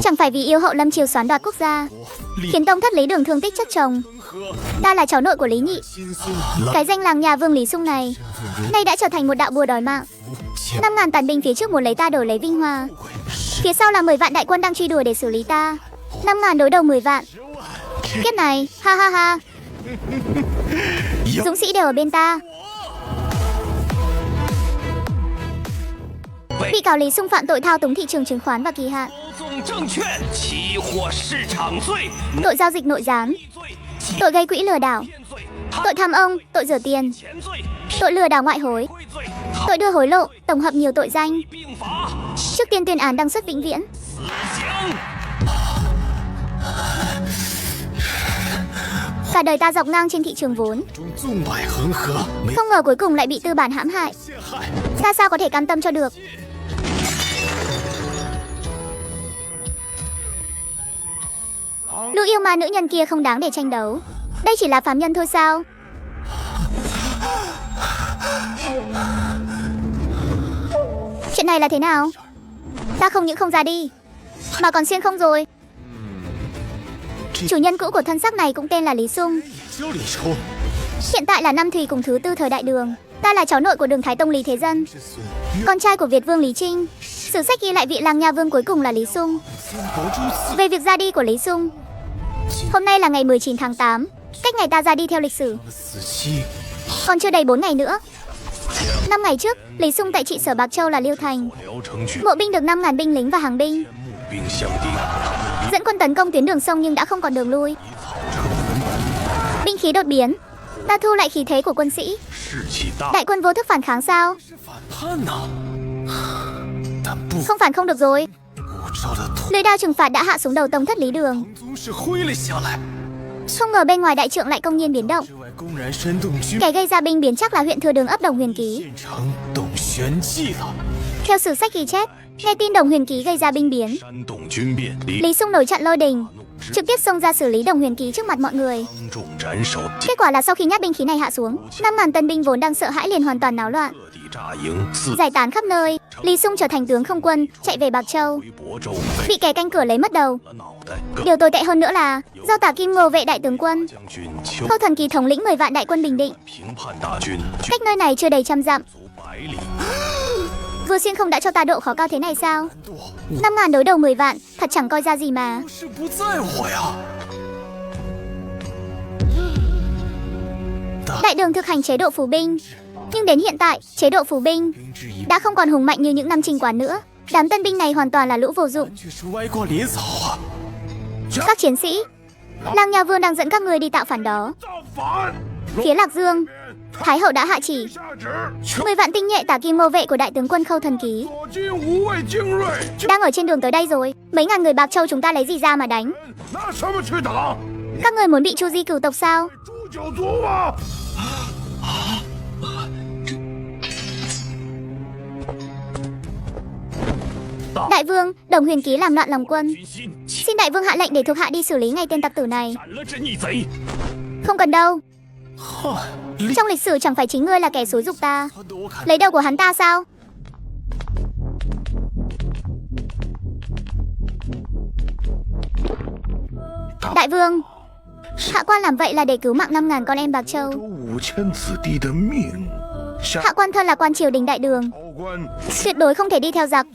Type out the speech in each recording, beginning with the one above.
Chẳng phải vì yêu hậu Lâm Triều soán đoạt quốc gia, khiến tông thất Lý Đường thương tích chất chồng. Ta là cháu nội của Lý Nhị. Cái danh làng nhà Vương Lý Sung này nay đã trở thành một đạo bùa đòi mạng. 5.000 tàn binh phía trước muốn lấy ta đổi lấy Vinh Hoa, phía sau là 10 vạn đại quân đang truy đuổi để xử lý ta. 5.000 đối đầu 10 vạn. Kiếp này, ha ha ha. Dũng sĩ đều ở bên ta. Bị cáo Lý Sung phạm tội thao túng thị trường chứng khoán và kỳ hạn, tội giao dịch nội gián, tội gây quỹ lừa đảo, tội tham ông, tội rửa tiền, tội lừa đảo ngoại hối, tội đưa hối lộ, tổng hợp nhiều tội danh. Trước tiên tuyên án đăng xuất vĩnh viễn. Cả đời ta dọc ngang trên thị trường vốn, không ngờ cuối cùng lại bị tư bản hãm hại. Ta sao có thể cam tâm cho được. Lũ yêu ma nữ nhân kia không đáng để tranh đấu. Đây chỉ là phàm nhân thôi sao? Chuyện này là thế nào? Ta không những không ra đi, mà còn xuyên không rồi. Chủ nhân cũ của thân xác này cũng tên là Lý Sung. Hiện tại là năm Thùy cùng thứ tư thời Đại Đường. Ta là cháu nội của Đường Thái Tông Lý Thế Dân, con trai của Việt Vương Lý Trinh. Sử sách ghi lại vị làng nha vương cuối cùng là Lý Sung. Về việc ra đi của Lý Sung, hôm nay là ngày 19 tháng 8, cách ngày ta ra đi theo lịch sử còn chưa đầy 4 ngày nữa. 5 ngày trước, Lý Sung tại trị sở Bạc Châu là Liêu Thành, mộ binh được 5.000 binh lính và hàng binh, dẫn quân tấn công tuyến đường sông nhưng đã không còn đường lui. Binh khí đột biến, ta thu lại khí thế của quân sĩ. Đại quân vô thức phản kháng sao? Không phản không được rồi. Lưỡi đao trừng phạt đã hạ xuống đầu tông thất Lý Đường. Không ngờ bên ngoài đại trượng lại công nhiên biến động. Kẻ gây ra binh biến chắc là huyện thừa Đường ấp Đồng Huyền Ký. Theo sử sách ghi chép, nghe tin Đồng Huyền Ký gây ra binh biến, Lý Sung nổi trận lôi đình, trực tiếp xông ra xử lý Đồng Huyền Ký trước mặt mọi người. Kết quả là sau khi nhát binh khí này hạ xuống, 5.000 tân binh vốn đang sợ hãi liền hoàn toàn náo loạn, giải tán khắp nơi. Lý Sung trở thành tướng không quân, chạy về Bạc Châu, bị kẻ canh cửa lấy mất đầu. Điều tồi tệ hơn nữa là do Tả Kim Ngô vệ đại tướng quân, Khâu Thần Kỳ thống lĩnh 10 vạn đại quân bình định. Cách nơi này chưa đầy 100 dặm. Vừa xuyên không đã cho ta độ khó cao thế này sao? 5.000 đối đầu 10 vạn, thật chẳng coi ra gì mà. Đại Đường thực hành chế độ phủ binh, nhưng đến hiện tại, chế độ phủ binh đã không còn hùng mạnh như những năm Trình Quán nữa. Đám tân binh này hoàn toàn là lũ vô dụng. Các chiến sĩ, Lăng Nha Vương đang dẫn các ngươi đi tạo phản đó. Phía Lạc Dương, Thái hậu đã hạ chỉ 10 vạn tinh nhuệ Tả Kim Ngô vệ của đại tướng quân Khâu Thần Ký đang ở trên đường tới đây rồi. Mấy ngàn người Bạc Châu chúng ta lấy gì ra mà đánh? Các người muốn bị Chu Di cửu tộc sao? Đại vương, Đồng Huyền Ký làm loạn lòng quân, xin đại vương hạ lệnh để thuộc hạ đi xử lý ngay tên tặc tử này. Không cần đâu. Trong lịch sử chẳng phải chính ngươi là kẻ xúi giục ta lấy đầu của hắn ta sao? Đại vương, hạ quan làm vậy là để cứu mạng 5.000 con em Bạc Châu. Hạ quan thân là quan triều đình Đại Đường, tuyệt đối không thể đi theo giặc.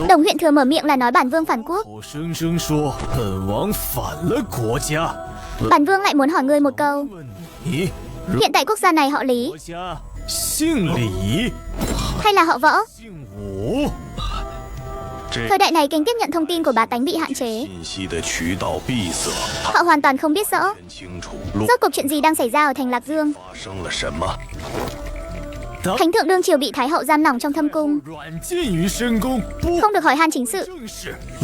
Đồng huyện thừa mở miệng là nói bản vương phản quốc. Bản vương lại muốn hỏi ngươi một câu. Hiện tại quốc gia này họ Lý hay là họ Võ? Thời đại này kênh tiếp nhận thông tin của bá tánh bị hạn chế, họ hoàn toàn không biết rõ rốt cuộc chuyện gì đang xảy ra ở thành Lạc Dương. Thánh thượng đương triều bị Thái hậu giam lỏng trong thâm cung, không được hỏi han chính sự.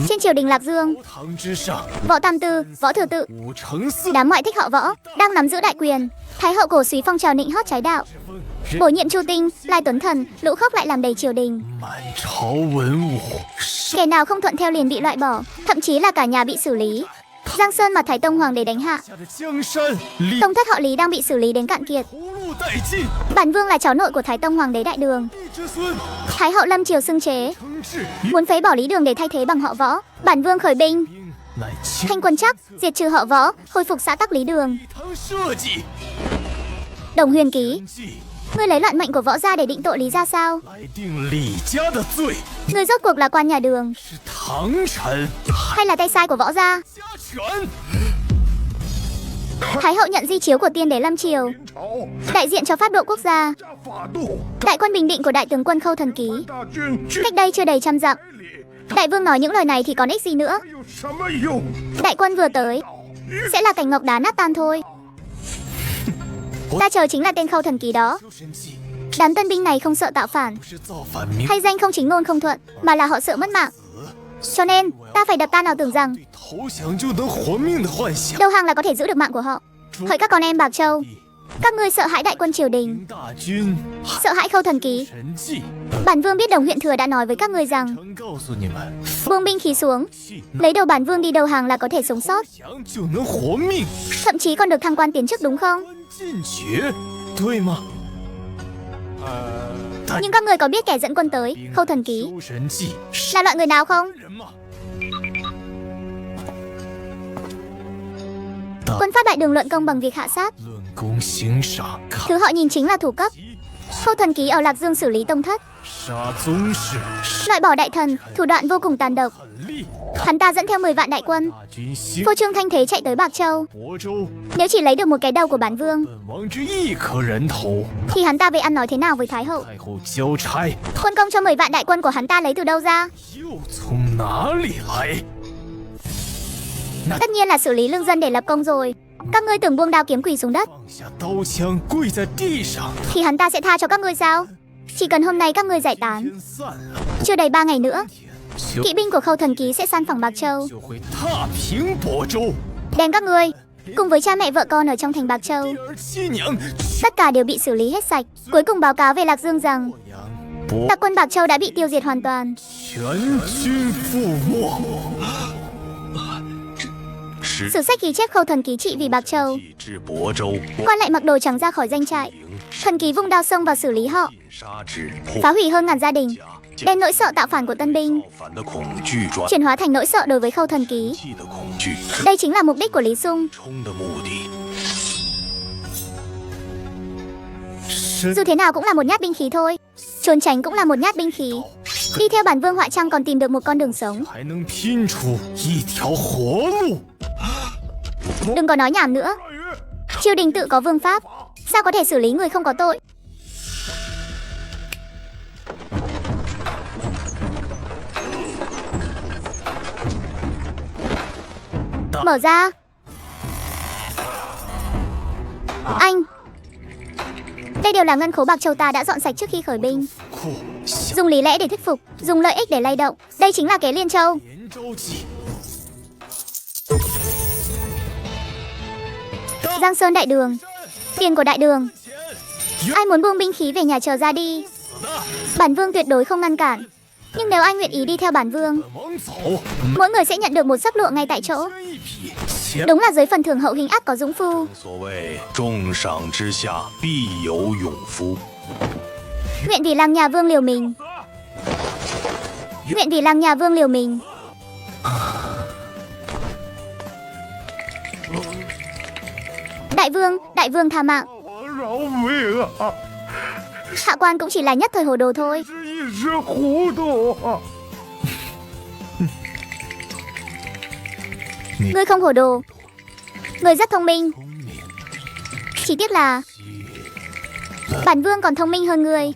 Trên triều đình Lạc Dương, Võ Tam Tư, Võ Thừa Tự, đám ngoại thích họ Võ đang nắm giữ đại quyền. Thái hậu cổ súy phong trào nịnh hót trái đạo, bổ nhiệm Chu Tinh, Lai Tuấn Thần, Lũ Khốc lại làm đầy triều đình. Kẻ nào không thuận theo liền bị loại bỏ, thậm chí là cả nhà bị xử lý. Giang Sơn mà Thái Tông Hoàng đế đánh hạ. Tông thất họ Lý đang bị xử lý đến cạn kiệt. Bản Vương là cháu nội của Thái Tông Hoàng đế Đại Đường. Thái hậu Lâm Triều xưng chế, muốn phế bỏ Lý Đường để thay thế bằng họ Võ. Bản Vương khởi binh, thanh quân Trắc, diệt trừ họ Võ, hồi phục xã tắc Lý Đường. Đồng Huyền Ký, ngươi lấy loạn mệnh của Võ gia để định tội Lý gia sao? Ngươi rốt cuộc là quan nhà Đường hay là tay sai của Võ gia? Thái hậu nhận di chiếu của tiên đế Lâm Triều, đại diện cho pháp độ quốc gia. Đại quân bình định của đại tướng quân Khâu Thần Ký, cách đây chưa đầy 100 dặm. Đại vương nói những lời này thì còn ích gì nữa? Đại quân vừa tới sẽ là cảnh ngọc đá nát tan thôi. Ta chờ chính là tên Khâu Thần Ký đó. Đám tân binh này không sợ tạo phản, hay danh không chính ngôn không thuận, mà là họ sợ mất mạng. Cho nên ta phải đập tan ảo tưởng rằng đầu hàng là có thể giữ được mạng của họ. Hỡi các con em Bạc Châu, các ngươi sợ hãi đại quân triều đình, sợ hãi Khâu Thần Ký. Bản Vương biết Đồng huyện thừa đã nói với các ngươi rằng buông binh khí xuống, lấy đầu Bản Vương đi đầu hàng là có thể sống sót, thậm chí còn được thăng quan tiến chức, đúng không? Nhưng các người có biết kẻ dẫn quân tới Khâu Thần Ký là loại người nào không? Quân pháp Đại Đường luận công bằng việc hạ sát. Thứ họ nhìn chính là thủ cấp. Khâu Thần Ký ở Lạc Dương xử lý tông thất, loại bỏ đại thần, thủ đoạn vô cùng tàn độc. Hắn ta dẫn theo 10 vạn đại quân, phô trương thanh thế chạy tới Bạc Châu. Nếu chỉ lấy được một cái đầu của bản Vương thì hắn ta về ăn nói thế nào với Thái hậu? Quân công cho 10 vạn đại quân của hắn ta lấy từ đâu ra? Tất nhiên là xử lý lương dân để lập công rồi. Các ngươi tưởng buông đao kiếm quỳ xuống đất thì hắn ta sẽ tha cho các ngươi sao? Chỉ cần hôm nay các ngươi giải tán, chưa đầy 3 ngày nữa, kỵ binh của Khâu Thần Ký sẽ san phẳng Bạc Châu, đem các ngươi cùng với cha mẹ vợ con ở trong thành Bạc Châu, tất cả đều bị xử lý hết sạch. Cuối cùng báo cáo về Lạc Dương rằng đặc quân Bạc Châu đã bị tiêu diệt hoàn toàn. Sử sách ghi chép Khâu Thần Ký trị vì Bạc Châu, quan lại mặc đồ trắng ra khỏi doanh trại. Thần Ký vung đao xông vào xử lý họ, phá hủy hơn ngàn gia đình, đem nỗi sợ tạo phản của tân binh chuyển hóa thành nỗi sợ đối với Khâu Thần Ký. Đây chính là mục đích của Lý Sung. Dù thế nào cũng là một nhát binh khí thôi, trốn tránh cũng là một nhát binh khí. Đi theo bản Vương họa chăng còn tìm được một con đường sống. Đừng có nói nhảm nữa. Triều đình tự có vương pháp, sao có thể xử lý người không có tội? Mở ra. Anh, đây đều là ngân khố Bạc Châu ta đã dọn sạch trước khi khởi binh. Dùng lý lẽ để thuyết phục, dùng lợi ích để lay động. Đây chính là kế Liên Châu. Giang Sơn Đại Đường, tiền của Đại Đường. Ai muốn buông binh khí về nhà chờ ra đi. Bản Vương tuyệt đối không ngăn cản. Nhưng nếu anh nguyện ý đi theo bản Vương, mỗi người sẽ nhận được một xấp lụa ngay tại chỗ. Đúng là dưới phần thưởng hậu hình ắt có dũng phu. Nguyện vì làng nhà Vương liều mình. Nguyện vì làng nhà Vương liều mình. Đại Vương tha mạng. Hạ quan cũng chỉ là nhất thời hồ đồ thôi. Ngươi không hồ đồ, ngươi rất thông minh. Chỉ tiếc là bản Vương còn thông minh hơn ngươi.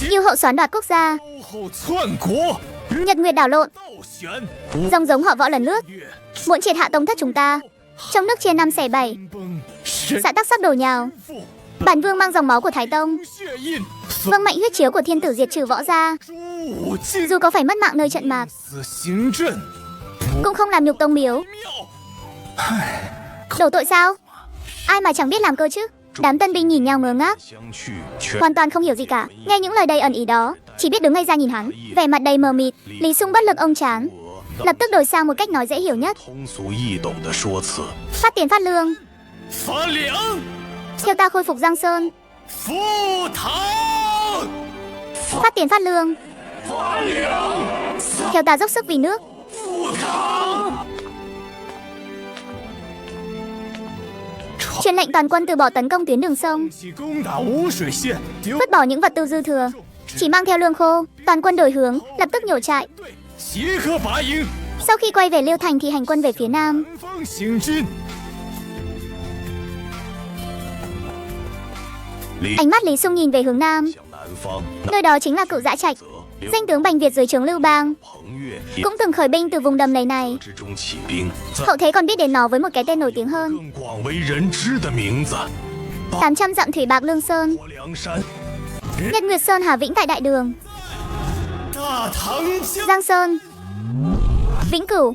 Yêu hậu xoán đoạt quốc gia, Nhật Nguyệt đảo lộn, dòng giống họ Võ lần lướt, muốn triệt hạ tông thất chúng ta. Trong nước chia 5 xẻ 7, xã tắc sắp đổ nhào. Bản Vương mang dòng máu của Thái Tông, vâng mệnh huyết chiếu của thiên tử diệt trừ Võ gia. Dù có phải mất mạng nơi trận mạc, cũng không làm nhục tông miếu. Đổ tội sao? Ai mà chẳng biết làm cơ chứ. Đám tân binh nhìn nhau ngơ ngác, hoàn toàn không hiểu gì cả. Nghe những lời đầy ẩn ý đó, chỉ biết đứng ngây ra nhìn hắn, vẻ mặt đầy mờ mịt. Lý Sung bất lực ôm trán, lập tức đổi sang một cách nói dễ hiểu nhất. Phát tiền phát lương. Theo ta khôi phục Giang Sơn. Phát tiền phát lương. Theo ta dốc sức vì nước. Truyền lệnh toàn quân từ bỏ tấn công tuyến đường sông, vứt bỏ những vật tư dư thừa, chỉ mang theo lương khô. Toàn quân đổi hướng, lập tức nhổ trại. Sau khi quay về Liêu Thành thì hành quân về phía nam. Ánh mắt Lý Sung nhìn về hướng nam. Nơi đó chính là Cự Dã Trạch. Danh tướng Bành Việt dưới trướng Lưu Bang cũng từng khởi binh từ vùng đầm lầy này. Hậu thế còn biết đến nó với một cái tên nổi tiếng hơn: 800 dặm thủy bạc Lương Sơn, Nhật Nguyệt Sơn Hà Vĩnh tại Đại Đường, Giang Sơn, Vĩnh Cửu.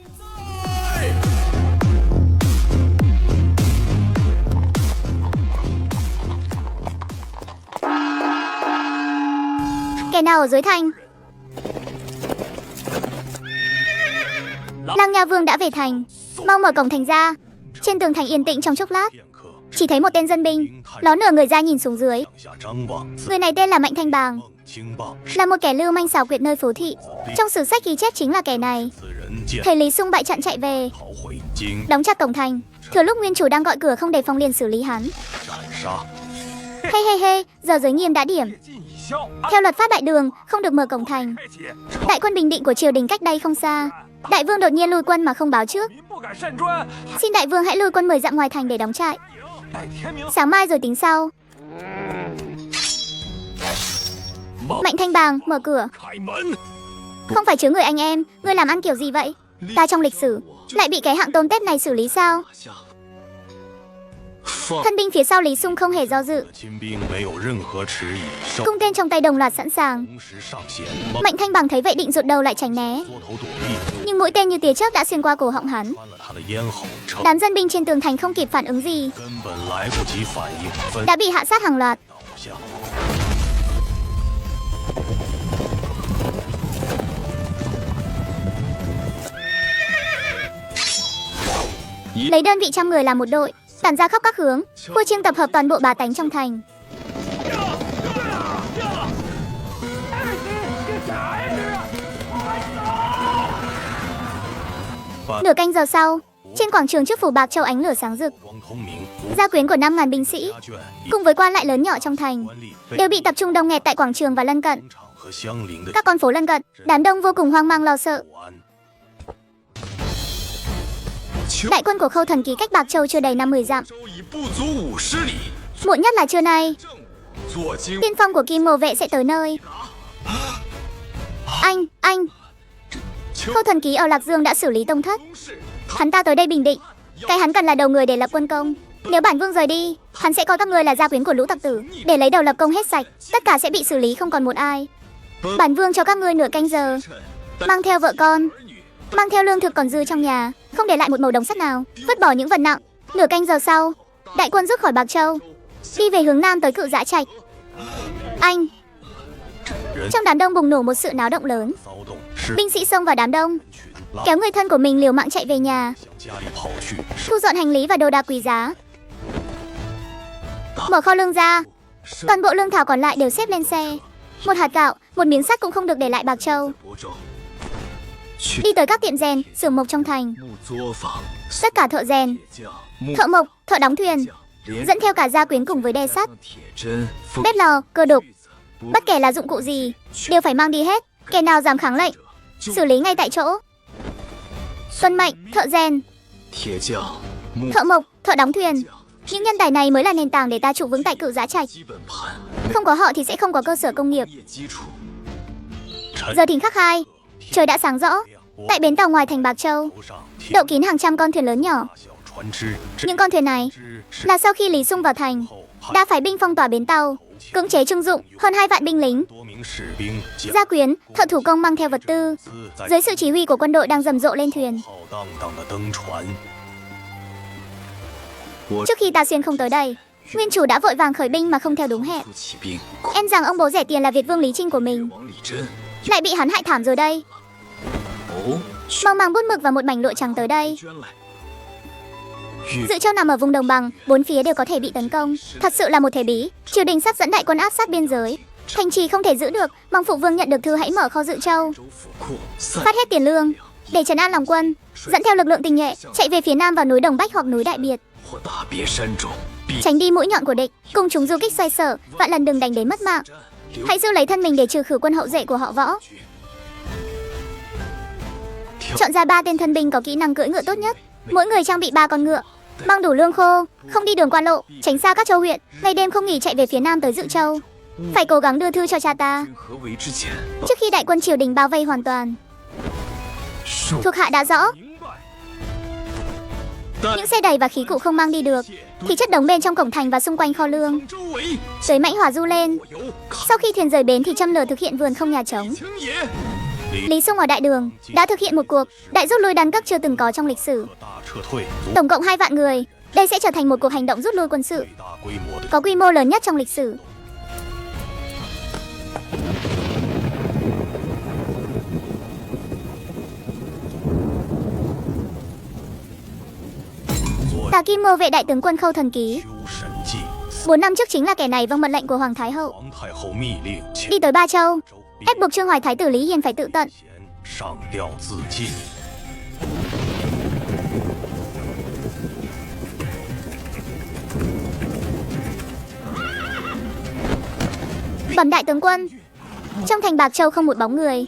Kẻ nào ở dưới thành? Lang Nha Vương đã về thành, mau mở cổng thành ra. Trên tường thành yên tĩnh trong chốc lát, chỉ thấy một tên dân binh ló nửa người ra nhìn xuống dưới. Người này tên là Mạnh Thanh Bàng, là một kẻ lưu manh xảo quyệt nơi phố thị. Trong sử sách ghi chép chính là kẻ này. Thấy Lý Sung bại trận chạy về, đóng chặt cổng thành. Thừa lúc nguyên chủ đang gọi cửa không đề phòng liền xử lý hắn. He, giờ giới nghiêm đã điểm. Theo luật pháp Đại Đường, không được mở cổng thành. Đại quân bình định của triều đình cách đây không xa. Đại vương đột nhiên lui quân mà không báo trước. Xin đại vương hãy lui quân 10 dặm ngoài thành để đóng trại. Sáng mai rồi tính sau. Mạnh Thanh Bàng mở cửa. Không phải chứa người anh em, ngươi làm ăn kiểu gì vậy? Ta trong lịch sử lại bị cái hạng tôn tép này xử lý sao? Thân binh phía sau Lý Sung không hề do dự, cung tên trong tay đồng loạt sẵn sàng. Mạnh Thanh Bằng thấy vậy định rụt đầu lại tránh né, nhưng mũi tên như tia chớp đã xuyên qua cổ họng hắn. Đám dân binh trên tường thành không kịp phản ứng gì, đã bị hạ sát hàng loạt. Lấy đơn vị trăm người làm một đội, tản ra khắp các hướng, khua chiêng tập hợp toàn bộ bá tánh trong thành. Nửa canh giờ sau, trên quảng trường trước phủ Bạc Châu ánh lửa sáng rực. Gia quyến của 5.000 binh sĩ cùng với quan lại lớn nhỏ trong thành đều bị tập trung đông nghẹt tại quảng trường và lân cận. Các con phố lân cận, đám đông vô cùng hoang mang lo sợ. Đại quân của Khâu Thần Ký cách Bạc Châu chưa đầy 50 dặm. Muộn nhất là trưa nay, tiên phong của Kim Mồ Vệ sẽ tới nơi. Anh Khâu Thần Ký ở Lạc Dương đã xử lý tông thất. Hắn ta tới đây bình định. Cái hắn cần là đầu người để lập quân công. Nếu bản vương rời đi, hắn sẽ coi các ngươi là gia quyến của lũ tặc tử, để lấy đầu lập công hết sạch. Tất cả sẽ bị xử lý không còn một ai. Bản vương cho các ngươi nửa canh giờ, mang theo vợ con, mang theo lương thực còn dư trong nhà, không để lại một mẩu đồng sắt nào, vứt bỏ những vật nặng. Nửa canh giờ sau, đại quân rút khỏi Bạc Châu, đi về hướng nam tới Cự Dã Trạch. Trong đám đông bùng nổ một sự náo động lớn. Binh sĩ xông vào đám đông, kéo người thân của mình liều mạng chạy về nhà, thu dọn hành lý và đồ đạc quý giá. Mở kho lương ra, toàn bộ lương thảo còn lại đều xếp lên xe. Một hạt gạo, một miếng sắt cũng không được để lại Bạc Châu. Đi tới các tiệm rèn, xưởng mộc trong thành. Tất cả thợ rèn, thợ mộc, thợ đóng thuyền, dẫn theo cả gia quyến cùng với đe sắt, bếp lò, cơ đục. Bất kể là dụng cụ gì, đều phải mang đi hết. Kẻ nào dám kháng lệnh, xử lý ngay tại chỗ. Tuân mệnh, thợ rèn, thợ mộc, thợ đóng thuyền. Những nhân tài này mới là nền tảng để ta trụ vững tại Cự Dã Trạch. Không có họ thì sẽ không có cơ sở công nghiệp. Giờ thìn khắc 2, trời đã sáng rõ. Tại bến tàu ngoài thành Bạc Châu, đậu kín hàng trăm con thuyền lớn nhỏ. Những con thuyền này là sau khi Lý Sung vào thành, đã phải binh phong tỏa bến tàu, cưỡng chế trưng dụng hơn 2 vạn binh lính, gia quyến, thợ thủ công mang theo vật tư, dưới sự chỉ huy của quân đội đang rầm rộ lên thuyền. Trước khi ta xuyên không tới đây, Nguyên chủ đã vội vàng khởi binh mà không theo đúng hẹn. Em rằng ông bố rẻ tiền là Việt vương Lý Trinh của mình lại bị hắn hại thảm rồi đây. Mau mang bút mực và một mảnh lụa trắng tới đây. Dự Châu nằm ở vùng đồng bằng, bốn phía đều có thể bị tấn công. Thật sự là một thế bí. Triều đình sắp dẫn đại quân áp sát biên giới. Thành trì không thể giữ được, mong phụ vương nhận được thư hãy mở kho Dự Châu, phát hết tiền lương để trấn an lòng quân, dẫn theo lực lượng tinh nhuệ chạy về phía nam vào núi Đồng Bách hoặc núi Đại Biệt, tránh đi mũi nhọn của địch. Cùng chúng du kích xoay sở, vạn lần đừng đánh đến mất mạng. Hãy giữ lấy thân mình để trừ khử quân hậu duệ của họ Võ. Chọn ra 3 tên thân binh có kỹ năng cưỡi ngựa tốt nhất, mỗi người trang bị 3 con ngựa, mang đủ lương khô, không đi đường qua lộ, tránh xa các châu huyện, ngày đêm không nghỉ chạy về phía nam tới Dự Châu. Phải cố gắng đưa thư cho cha ta trước khi đại quân triều đình bao vây hoàn toàn. Thuộc hạ đã rõ. Những xe đẩy và khí cụ không mang đi được thì chất đống bên trong cổng thành và xung quanh kho lương. Tới mãnh hỏa du lên. Sau khi thuyền rời bến thì châm lửa thực hiện vườn không nhà trống. Lý Xung ở đại đường đã thực hiện một cuộc đại rút lui đan cấp chưa từng có trong lịch sử. Tổng cộng 2 vạn người. Đây sẽ trở thành một cuộc hành động rút lui quân sự có quy mô lớn nhất trong lịch sử. Tà Kim Mô vệ đại tướng quân Khâu Thần Ký 4 năm trước chính là kẻ này vâng mệnh lệnh của Hoàng Thái Hậu, đi tới Ba Châu, ép buộc Trương Hoài Thái tử Lý Hiền phải tự tận. Bẩm đại tướng quân, trong thành Bạc Châu không một bóng người,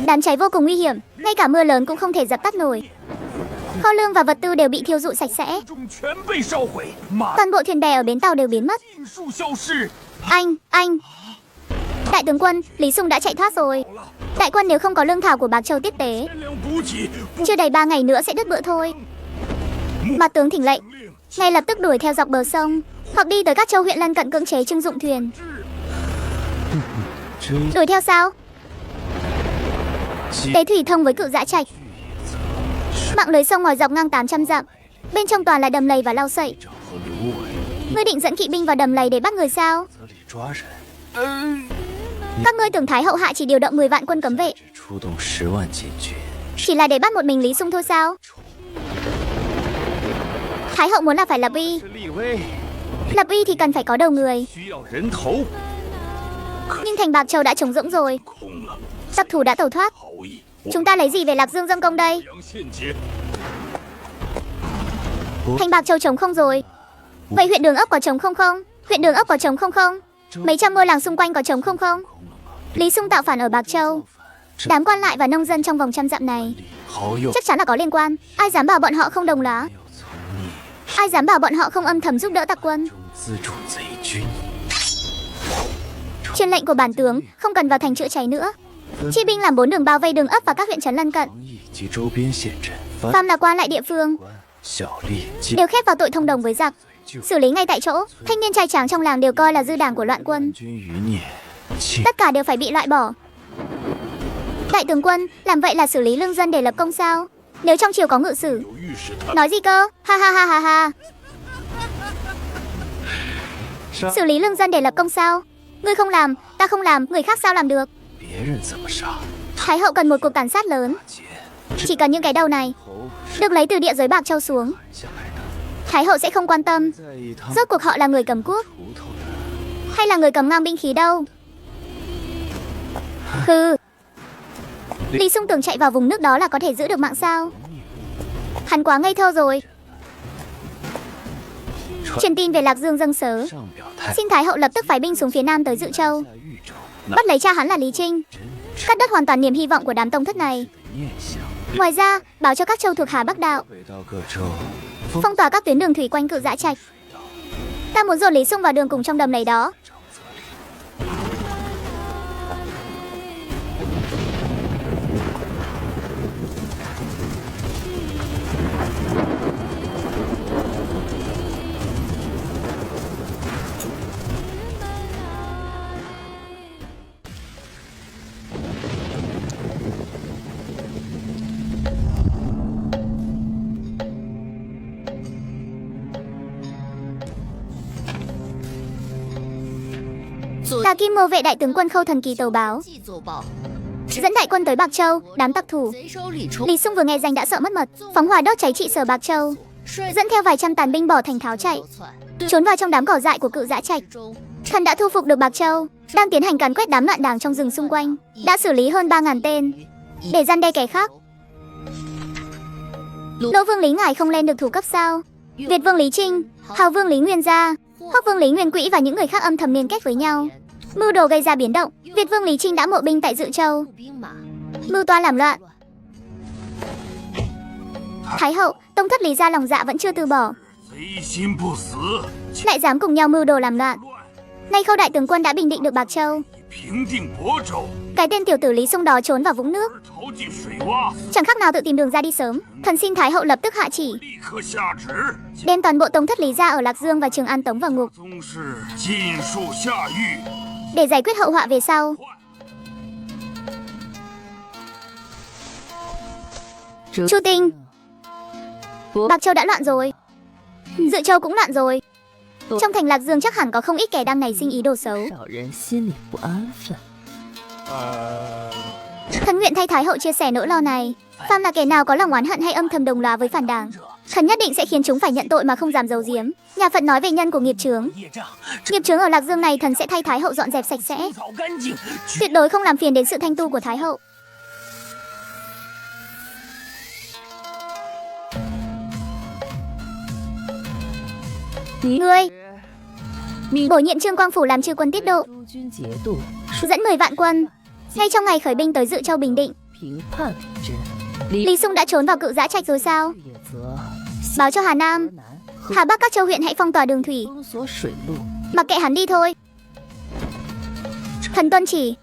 đám cháy vô cùng nguy hiểm, ngay cả mưa lớn cũng không thể dập tắt nổi. Kho lương và vật tư đều bị thiêu rụi sạch sẽ. Toàn bộ thuyền bè ở bến tàu đều biến mất. Anh Đại tướng quân, Lý Xung đã chạy thoát rồi. Đại quân nếu không có lương thảo của Bạc Châu tiếp tế, chưa đầy 3 ngày nữa sẽ đứt bữa thôi. Mặt tướng thỉnh lệnh, ngay lập tức đuổi theo dọc bờ sông, hoặc đi tới các châu huyện lân cận cưỡng chế trưng dụng thuyền. Đuổi theo sao? Tế thủy thông với Cự Dã Trạch. Mạng lưới sông ngòi dọc ngang 800 dặm, bên trong toàn là đầm lầy và lau sậy. Ngươi định dẫn kỵ binh vào đầm lầy để bắt người sao? Các ngươi tưởng Thái Hậu hạ chỉ điều động 10 vạn quân cấm vệ chỉ là để bắt một mình Lý Xung thôi sao? Thái Hậu muốn là phải lập uy. Lập uy thì cần phải có đầu người. Nhưng thành Bạc Châu đã trống rỗng rồi. Giặc thủ đã tẩu thoát. Chúng ta lấy gì về Lạc Dương dâng công đây? Thành Bạc Châu trống không rồi. Vậy huyện Đường Ốc có trống không không? Huyện Đường Ốc có trống không không? Mấy trăm ngôi làng xung quanh có trống không không? Lý Xung tạo phản ở Bạc Châu. Đám quan lại và nông dân trong vòng trăm dặm này chắc chắn là có liên quan. Ai dám bảo bọn họ không đồng lá? Ai dám bảo bọn họ không âm thầm giúp đỡ tặc quân? Truyền lệnh của bản tướng, không cần vào thành chữa cháy nữa. Chi binh làm 4 đường bao vây Đường Ấp và các huyện trấn lân cận. Phàm là quan lại địa phương đều khép vào tội thông đồng với giặc, xử lý ngay tại chỗ. Thanh niên trai tráng trong làng đều coi là dư đảng của loạn quân. Tất cả đều phải bị loại bỏ. Đại tướng quân, làm vậy là xử lý lương dân để lập công sao? Nếu trong triều có ngự sử. Nói gì cơ? Ha ha ha ha ha. Xử lý lương dân để lập công sao? Ngươi không làm, ta không làm, người khác sao làm được? Thái Hậu cần một cuộc tàn sát lớn. Chỉ cần những cái đầu này được lấy từ địa giới Bạc Châu xuống, Thái Hậu sẽ không quan tâm rốt cuộc họ là người cầm cuốc hay là người cầm ngang binh khí đâu. Hừ. Lý Xung tưởng chạy vào vùng nước đó là có thể giữ được mạng sao? Hắn quá ngây thơ rồi. Truyền tin về Lạc Dương dâng sớ, xin Thái Hậu lập tức phái binh xuống phía nam tới Dự Châu, bắt lấy cha hắn là Lý Trinh, cắt đứt hoàn toàn niềm hy vọng của đám tông thất này. Ngoài ra, báo cho các châu thuộc Hà Bắc đạo phong tỏa các tuyến đường thủy quanh Cự Dã Trạch. Ta muốn dồn Lý Xung vào đường cùng trong đầm lầy đó. Tà Kim Mô vệ đại tướng quân Khâu Thần Kỳ tàu báo, dẫn đại quân tới Bạc Châu, đám tặc thủ. Lý Xung vừa nghe danh đã sợ mất mật, phóng hỏa đốt cháy trị sở Bạc Châu, dẫn theo vài trăm tàn binh bỏ thành tháo chạy, trốn vào trong đám cỏ dại của Cự Dã Trạch. Thần đã thu phục được Bạc Châu, đang tiến hành càn quét đám loạn đảng trong rừng xung quanh, đã xử lý hơn 3.000 tên để răn đe kẻ khác. Lỗ Vương Lý ngài không lên được thủ cấp sao? Việt Vương Lý Trinh, Hào Vương Lý Nguyên Gia, Hoắc Vương Lý Nguyên Quỹ và những người khác âm thầm liên kết với nhau, mưu đồ gây ra biến động. Việt Vương Lý Trinh đã mộ binh tại Dự Châu, mưu toan làm loạn. Thái hậu, Tông thất Lý gia lòng dạ vẫn chưa từ bỏ, lại dám cùng nhau mưu đồ làm loạn. Nay Khâu đại tướng quân đã bình định được Bạc Châu, cái tên tiểu tử Lý Xung đó trốn vào vũng nước, chẳng khác nào tự tìm đường ra đi sớm. Thần xin Thái hậu lập tức hạ chỉ, đem toàn bộ Tông thất Lý gia ở Lạc Dương và Trường An tống vào ngục, để giải quyết hậu họa về sau. Chu Tinh, Bạc Châu đã loạn rồi, Dự Châu cũng loạn rồi. Trong thành Lạc Dương chắc hẳn có không ít kẻ đang nảy sinh ý đồ xấu. Thần nguyện thay Thái hậu chia sẻ nỗi lo này. Phàm là kẻ nào có lòng oán hận hay âm thầm đồng lõa với phản đảng, thần nhất định sẽ khiến chúng phải nhận tội mà không dám giấu giếm. Nhà Phật nói về nhân của nghiệp chướng. Nghiệp chướng ở Lạc Dương này thần sẽ thay Thái hậu dọn dẹp sạch sẽ, tuyệt đối không làm phiền đến sự thanh tu của Thái hậu. Ngươi bổ nhiệm Trương Quang Phủ làm chư quân tiết độ, dẫn 10 vạn quân ngay trong ngày khởi binh tới Dự Châu bình định. Lý Xung đã trốn vào Cự Dã Trạch rồi sao? Báo cho Hà Nam, Hà Bắc các châu huyện hãy phong tỏa đường thủy, mặc kệ hắn đi thôi. Thần tuân chỉ.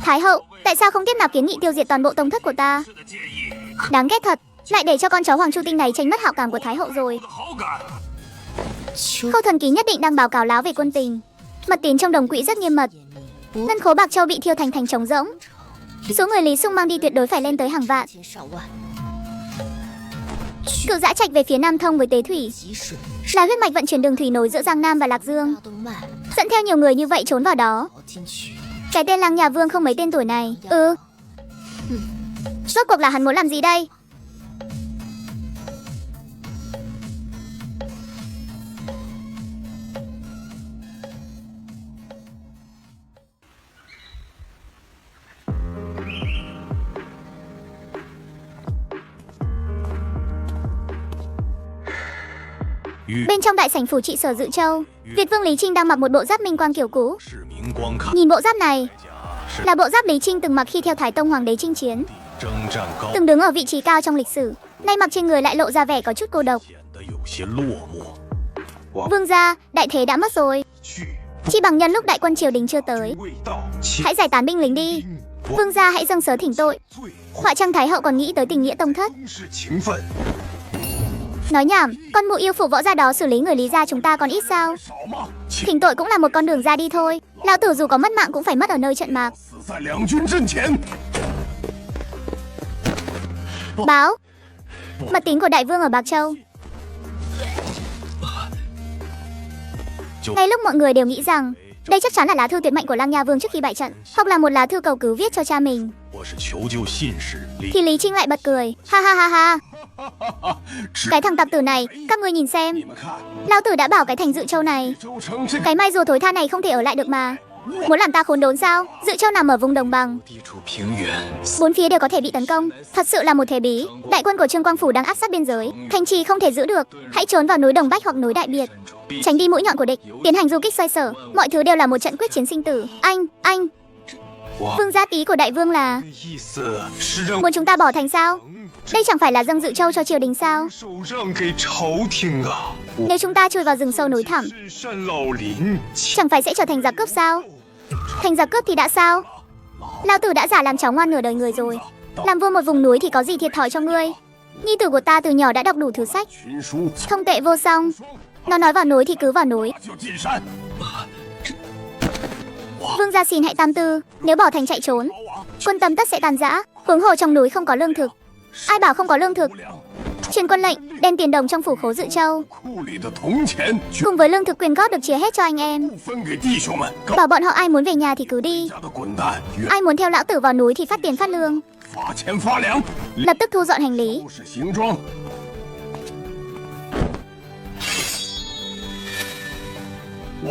Thái hậu, tại sao không tiếp nạp kiến nghị tiêu diệt toàn bộ tông thất của ta? Đáng ghét thật, lại để cho con cháu Hoàng Chu Tinh này tranh mất hảo cảm của Thái hậu rồi. Khâu Thần Ký nhất định đang báo cáo láo về quân tình. Mật tín trong đồng quỹ rất nghiêm mật. Ngân khố Bạc Châu bị thiêu thành thành trống rỗng. Số người Lý Xung mang đi tuyệt đối phải lên tới hàng vạn. Cự Dã Trạch về phía nam thông với Tế Thủy, là huyết mạch vận chuyển đường thủy nối giữa Giang Nam và Lạc Dương. Dẫn theo nhiều người như vậy trốn vào đó. Cái tên Lang Nhà Vương không mấy tên tuổi này. Rốt cuộc là hắn muốn làm gì đây? Bên trong đại sảnh phủ trị sở Dự Châu, Việt Vương Lý Trinh đang mặc một bộ giáp minh quang kiểu cũ. Nhìn bộ giáp này là bộ giáp Lý Trinh từng mặc khi theo Thái Tông Hoàng đế chinh chiến, từng đứng ở vị trí cao trong lịch sử. Nay mặc trên người lại lộ ra vẻ có chút cô độc. Vương gia, đại thế đã mất rồi, chi bằng nhân lúc đại quân triều đình chưa tới, hãy giải tán binh lính đi. Vương gia hãy dâng sớ thỉnh tội. Họa chăng Thái hậu còn nghĩ tới tình nghĩa tông thất? Nói nhảm, con mụ yêu phụ võ gia đó xử lý người Lý gia chúng ta còn ít sao? Thỉnh tội cũng là một con đường ra đi thôi. Lão tử dù có mất mạng cũng phải mất ở nơi trận mạc. Báo mật tín của đại vương ở Bạc Châu. Ngay lúc mọi người đều nghĩ rằng đây chắc chắn là lá thư tuyệt mệnh của Lang Nha Vương trước khi bại trận, hoặc là một lá thư cầu cứu viết cho cha mình, thì Lý Trinh lại bật cười. Ha ha ha ha. Cái thằng tặc tử này, các ngươi nhìn xem, lão tử đã bảo cái thành Dự Châu này, cái mai rùa thối tha này không thể ở lại được mà. Muốn làm ta khốn đốn sao? Dự Châu nằm ở vùng đồng bằng, bốn phía đều có thể bị tấn công, thật sự là một thế bí. Đại quân của Trương Quang Phủ đang áp sát biên giới, thành trì không thể giữ được. Hãy trốn vào núi Đồng Bách hoặc núi Đại Biệt, tránh đi mũi nhọn của địch, tiến hành du kích xoay sở. Mọi thứ đều là một trận quyết chiến sinh tử. Anh Vương gia, ý của đại vương là muốn chúng ta bỏ thành sao? Đây chẳng phải là dâng Dự Châu cho triều đình sao? Nếu chúng ta chui vào rừng sâu núi thẳm, chẳng phải sẽ trở thành giặc cướp sao? Thành giặc cướp thì đã sao? Lão tử đã giả làm cháu ngoan nửa đời người rồi. Làm vua một vùng núi thì có gì thiệt thòi cho ngươi? Nhi tử của ta từ nhỏ đã đọc đủ thứ sách, thông tuệ vô song. Nó nói vào núi thì cứ vào núi. Vương gia xin hãy tam tư, nếu bỏ thành chạy trốn, quân tâm tất sẽ tan rã. Huống hồ trong núi không có lương thực. Ai bảo không có lương thực? Truyền quân lệnh đem tiền đồng trong phủ khố Dự Châu cùng với lương thực quyên góp được chia hết cho anh em. Bảo bọn họ ai muốn về nhà thì cứ đi, ai muốn theo lão tử vào núi thì phát tiền phát lương. Lập tức thu dọn hành lý.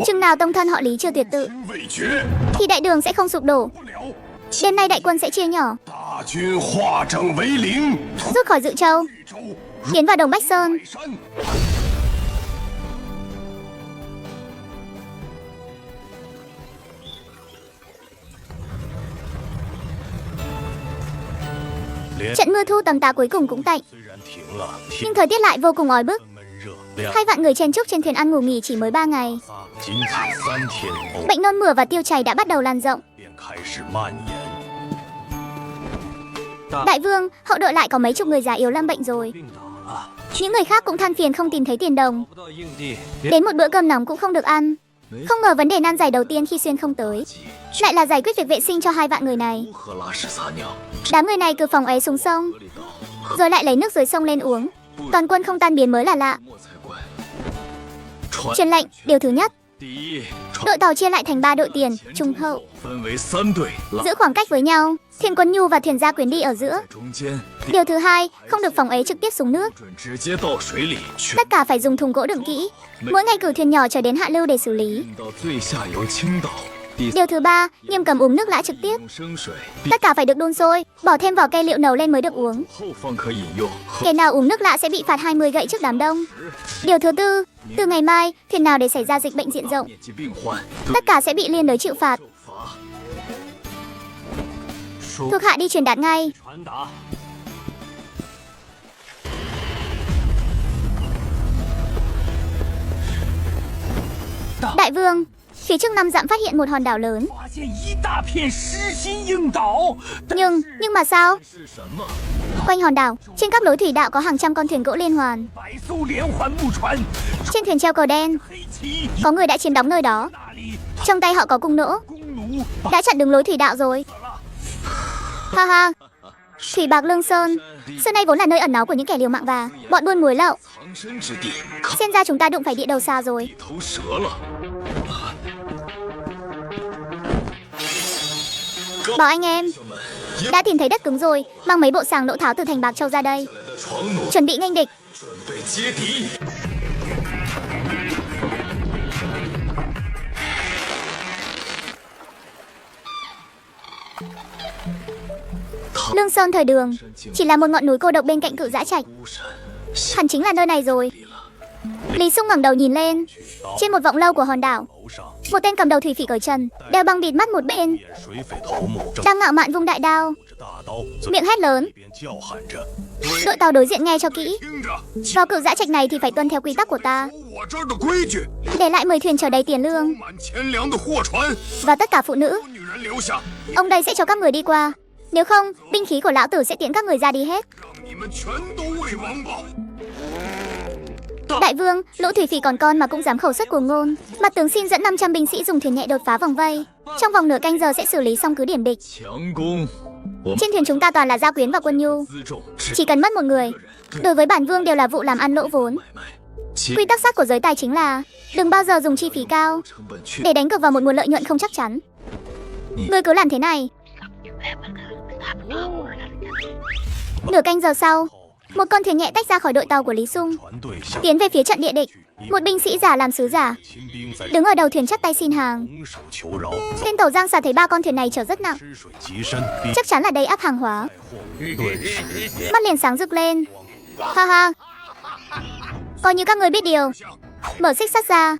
Chừng nào tông thân họ Lý chưa tuyệt tự thì đại đường sẽ không sụp đổ. Đêm nay đại quân sẽ chia nhỏ, rút khỏi Dự Châu, tiến vào Đồng Bách Sơn. Trận mưa thu tầm tã cuối cùng cũng tạnh, nhưng thời tiết lại vô cùng oi bức. 2 vạn người chen chúc trên thuyền ăn ngủ nghỉ chỉ mới 3 ngày. Bệnh nôn mửa và tiêu chảy đã bắt đầu lan rộng. Đại vương, hậu đội lại có mấy chục người già yếu lâm bệnh rồi. Những người khác cũng than phiền không tìm thấy tiền đồng. Đến một bữa cơm nóng cũng không được ăn. Không ngờ vấn đề nan giải đầu tiên khi Xuyên không tới lại là giải quyết việc vệ sinh cho 2 vạn người này. Đám người này cứ phòng ấy xuống sông, rồi lại lấy nước dưới sông lên uống. Toàn quân không tan biến mới là lạ. Truyền lệnh, điều thứ nhất, đội tàu chia lại thành 3 đội tiền, trung hậu, giữ khoảng cách với nhau. Thuyền quân nhu và thuyền gia quyến đi ở giữa. Điều thứ hai, không được phóng ế trực tiếp xuống nước. Tất cả phải dùng thùng gỗ đựng kỹ. Mỗi ngày cử thuyền nhỏ trở đến hạ lưu để xử lý. Điều thứ ba, nghiêm cấm uống nước lã trực tiếp. Tất cả phải được đun sôi, bỏ thêm vỏ cây liệu nấu lên mới được uống. Kẻ nào uống nước lã sẽ bị phạt 20 gậy trước đám đông. Điều thứ tư, từ ngày mai, thuyền nào để xảy ra dịch bệnh diện rộng, tất cả sẽ bị liên đới chịu phạt. Thuộc hạ đi truyền đạt ngay. Đại vương, phía trước 5 dặm phát hiện một hòn đảo lớn. Nhưng mà sao? Quanh hòn đảo, trên các lối thủy đạo có hàng trăm con thuyền gỗ liên hoàn. Trên thuyền treo cờ đen. Có người đã chiếm đóng nơi đó. Trong tay họ có cung nỗ, đã chặn đường lối thủy đạo rồi. Ha ha. Thủy Bạc Lương Sơn, sơn này vốn là nơi ẩn náu của những kẻ liều mạng và bọn buôn muối lậu. Xem ra chúng ta đụng phải địa đầu xa rồi. Bảo anh em, đã tìm thấy đất cứng rồi, mang mấy bộ sàng nỗ tháo từ thành Bạc Châu ra đây, chuẩn bị nghênh địch. Lương Sơn thời Đường chỉ là một ngọn núi cô độc bên cạnh Cự Dã Trạch. Hẳn chính là nơi này rồi. Lý Sung ngẩng đầu nhìn lên. Trên một vọng lâu của hòn đảo, một tên cầm đầu thủy phỉ cởi trần, đeo băng bịt mắt một bên, đang ngạo mạn vung đại đao, miệng hét lớn. Đội tàu đối diện nghe cho kỹ. Vào Cự Dã Trạch này thì phải tuân theo quy tắc của ta. Để lại 10 thuyền chở đầy tiền lương và tất cả phụ nữ. Ông đây sẽ cho các người đi qua. Nếu không, binh khí của lão tử sẽ tiễn các người ra đi hết. Đại vương, lũ thủy phỉ còn con mà cũng dám khẩu xuất cuồng ngôn. Mặt tướng xin dẫn 500 binh sĩ dùng thuyền nhẹ đột phá vòng vây. Trong vòng nửa canh giờ sẽ xử lý xong cứ điểm địch. Trên thuyền chúng ta toàn là gia quyến và quân nhu, chỉ cần mất một người, đối với bản vương đều là vụ làm ăn lỗ vốn. Quy tắc sát của giới tài chính là đừng bao giờ dùng chi phí cao để đánh cược vào một nguồn lợi nhuận không chắc chắn. Ngươi cứ làm thế này. Nửa canh giờ sau, một con thuyền nhẹ tách ra khỏi đội tàu của Lý Sung, tiến về phía trận địa địch. Một binh sĩ giả làm sứ giả đứng ở đầu thuyền chắp tay xin hàng. Tên tàu Giang Xà thấy 3 con thuyền này chở rất nặng, chắc chắn là đầy ắp hàng hóa. Mắt liền sáng rực lên. Ha ha, coi như các người biết điều. Mở xích sắt ra,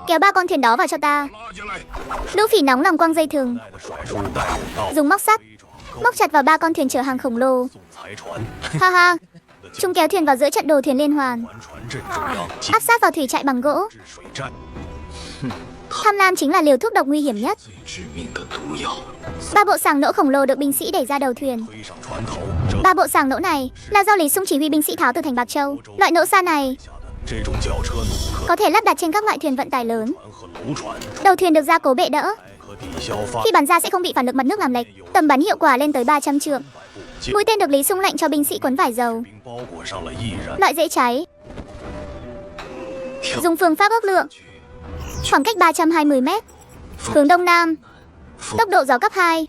kéo 3 con thuyền đó vào cho ta. Lũ phỉ nóng lòng quăng dây thừng, dùng móc sắt móc chặt vào 3 con thuyền chở hàng khổng lồ. Ha ha, chúng kéo thuyền vào giữa trận đồ thuyền liên hoàn, áp sát vào thủy trại bằng gỗ. Tham lam chính là liều thuốc độc nguy hiểm nhất. 3 bộ sàng nỗ khổng lồ được binh sĩ đẩy ra đầu thuyền. 3 bộ sàng nỗ này là do Lý Sung chỉ huy binh sĩ tháo từ thành Bạc Châu. Loại nỗ xa này có thể lắp đặt trên các loại thuyền vận tải lớn. Đầu thuyền được gia cố bệ đỡ, khi bắn ra sẽ không bị phản lực mặt nước làm lệch. Tầm bắn hiệu quả lên tới 300 trượng. Mũi tên được Lý Sung lệnh cho binh sĩ quấn vải dầu. Loại dễ cháy. Dùng phương pháp ước lượng. Khoảng cách 320 m. Hướng đông nam. Tốc độ gió cấp 2.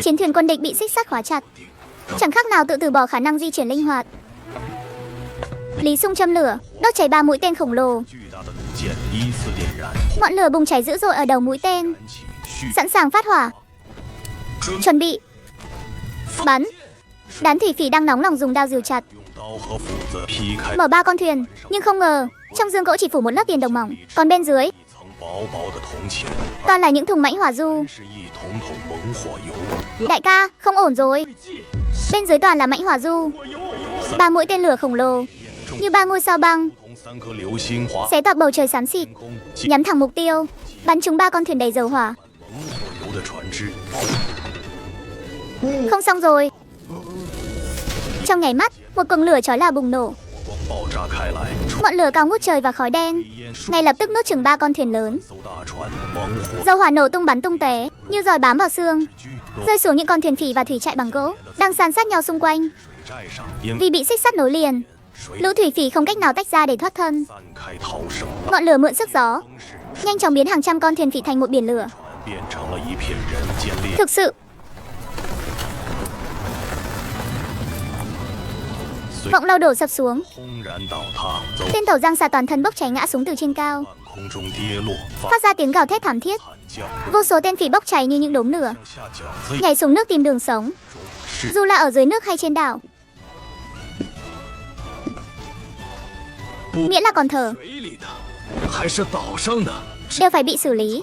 Chiến thuyền quân địch bị xích sắt khóa chặt, chẳng khác nào tự từ bỏ khả năng di chuyển linh hoạt. Lý Sung châm lửa, đốt cháy 3 mũi tên khổng lồ. Ngọn lửa bùng cháy dữ dội ở đầu mũi tên. Sẵn sàng phát hỏa. Chuẩn bị. Bắn. Đám thủy phỉ đang nóng lòng dùng đao rìu chặt. Mở 3 con thuyền, nhưng không ngờ trong dương gỗ chỉ phủ một lớp tiền đồng mỏng, còn bên dưới toàn là những thùng mãnh hỏa du. Đại ca, không ổn rồi. Bên dưới toàn là mãnh hỏa du. 3 mũi tên lửa khổng lồ như 3 ngôi sao băng xé toạc bầu trời xám xịt, nhắm thẳng mục tiêu, bắn trúng 3 con thuyền đầy dầu hỏa. Không xong rồi. Trong nháy mắt, một cột lửa chói lòa bùng nổ. Ngọn lửa cao ngút trời và khói đen ngay lập tức nuốt chửng 3 con thuyền lớn. Dầu hỏa nổ tung bắn tung tóe như giòi bám vào xương, rơi xuống những con thuyền phỉ và thủy trại bằng gỗ đang san sát nhau xung quanh. Vì bị xích sắt nối liền, lũ thủy phỉ không cách nào tách ra để thoát thân. Ngọn lửa mượn sức gió nhanh chóng biến hàng trăm con thuyền phỉ thành một biển lửa. Thực sự, Vọng Lâu đổ sập xuống. Tên tàu giang xà toàn thân bốc cháy ngã xuống từ trên cao, phát ra tiếng gào thét thảm thiết. Vô số tên phỉ bốc cháy như những đốm lửa, nhảy xuống nước tìm đường sống, dù là ở dưới nước hay trên đảo. Miễn là còn thở đều phải bị xử lý.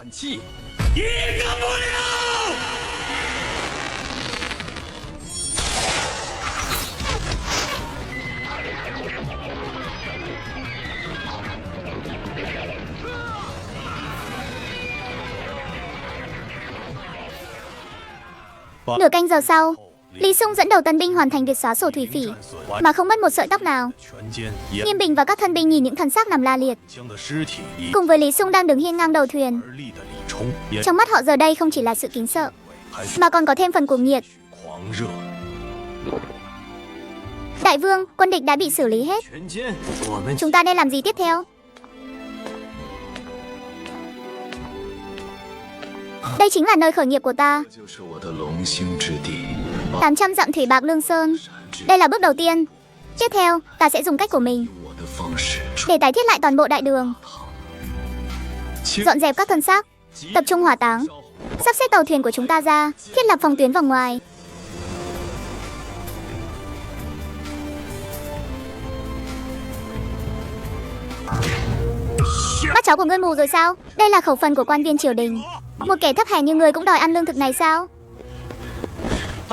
Nửa canh giờ sau, Lý Sung dẫn đầu tân binh hoàn thành việc xóa sổ thủy phỉ mà không mất một sợi tóc nào. Nghiêm Bình và các thân binh nhìn những thân xác nằm la liệt cùng với Lý Sung đang đứng hiên ngang đầu thuyền. Trong mắt họ giờ đây không chỉ là sự kính sợ mà còn có thêm phần cuồng nhiệt. Đại vương, quân địch đã bị xử lý hết. Chúng ta nên làm gì tiếp theo? Đây chính là nơi khởi nghiệp của ta. 800 dặm thủy bạc Lương Sơn. Đây là bước đầu tiên. Tiếp theo, ta sẽ dùng cách của mình để tái thiết lại toàn bộ đại đường. Dọn dẹp các thân xác, tập trung hỏa táng, sắp xếp tàu thuyền của chúng ta ra, thiết lập phòng tuyến vòng ngoài. Mắt chó của ngươi mù rồi sao? Đây là khẩu phần của quan viên triều đình. Một kẻ thấp hèn như ngươi cũng đòi ăn lương thực này sao?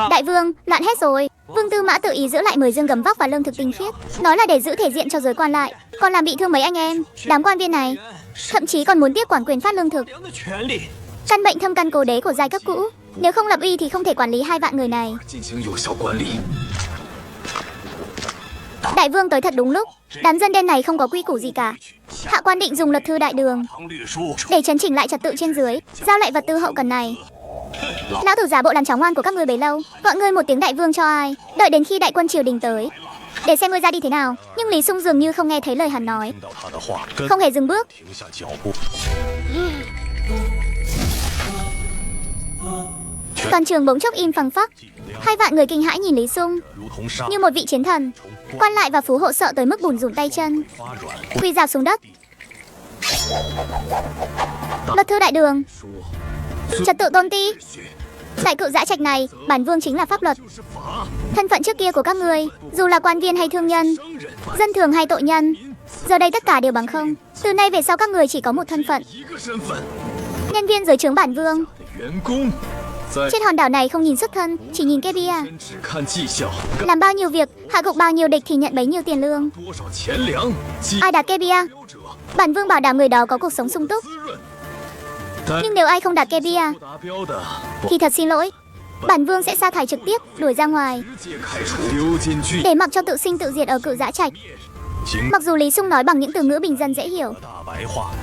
Đại vương, loạn hết rồi. Vương Tư Mã tự ý giữ lại 10 dương gấm vóc và lương thực tinh khiết, nói là để giữ thể diện cho giới quan lại, còn làm bị thương mấy anh em. Đám quan viên này thậm chí còn muốn tiếp quản quyền phát lương thực. Căn bệnh thâm căn cố đế của giai cấp cũ, nếu không lập uy thì không thể quản lý 2 vạn người này. Đại vương tới thật đúng lúc. Đám dân đen này không có quy củ gì cả. Hạ quan định dùng luật thư đại đường để chấn chỉnh lại trật tự trên dưới, giao lại vật tư hậu cần này. Lão tử giả bộ làm cháu ngoan của các ngươi bấy lâu, gọi ngươi một tiếng đại vương cho ai? Đợi đến khi đại quân triều đình tới để xem ngươi ra đi thế nào. Nhưng Lý Sung dường như không nghe thấy lời hắn nói, không hề dừng bước. Toàn trường bỗng chốc im phăng phắc. 2 vạn người kinh hãi nhìn Lý Sung như một vị chiến thần. Quan lại và phú hộ sợ tới mức bùn rùn tay chân, quỳ rạp xuống đất. Luật thư đại đường, trật tự tôn ti. Tại Cự Dã Trạch này, bản vương chính là pháp luật. Thân phận trước kia của các ngươi, dù là quan viên hay thương nhân, dân thường hay tội nhân, giờ đây tất cả đều bằng không. Từ nay về sau các người chỉ có một thân phận, nhân viên dưới trướng bản vương. Trên hòn đảo này không nhìn xuất thân, chỉ nhìn kê bia. Làm bao nhiêu việc, hạ gục bao nhiêu địch thì nhận bấy nhiêu tiền lương. Ai đạt kê bia, bản vương bảo đảm người đó có cuộc sống sung túc. Nhưng nếu ai không đạt kê bia thì thật xin lỗi, bản vương sẽ sa thải trực tiếp, đuổi ra ngoài, để mặc cho tự sinh tự diệt ở Cự Dã Trạch. Mặc dù Lý Sung nói bằng những từ ngữ bình dân dễ hiểu,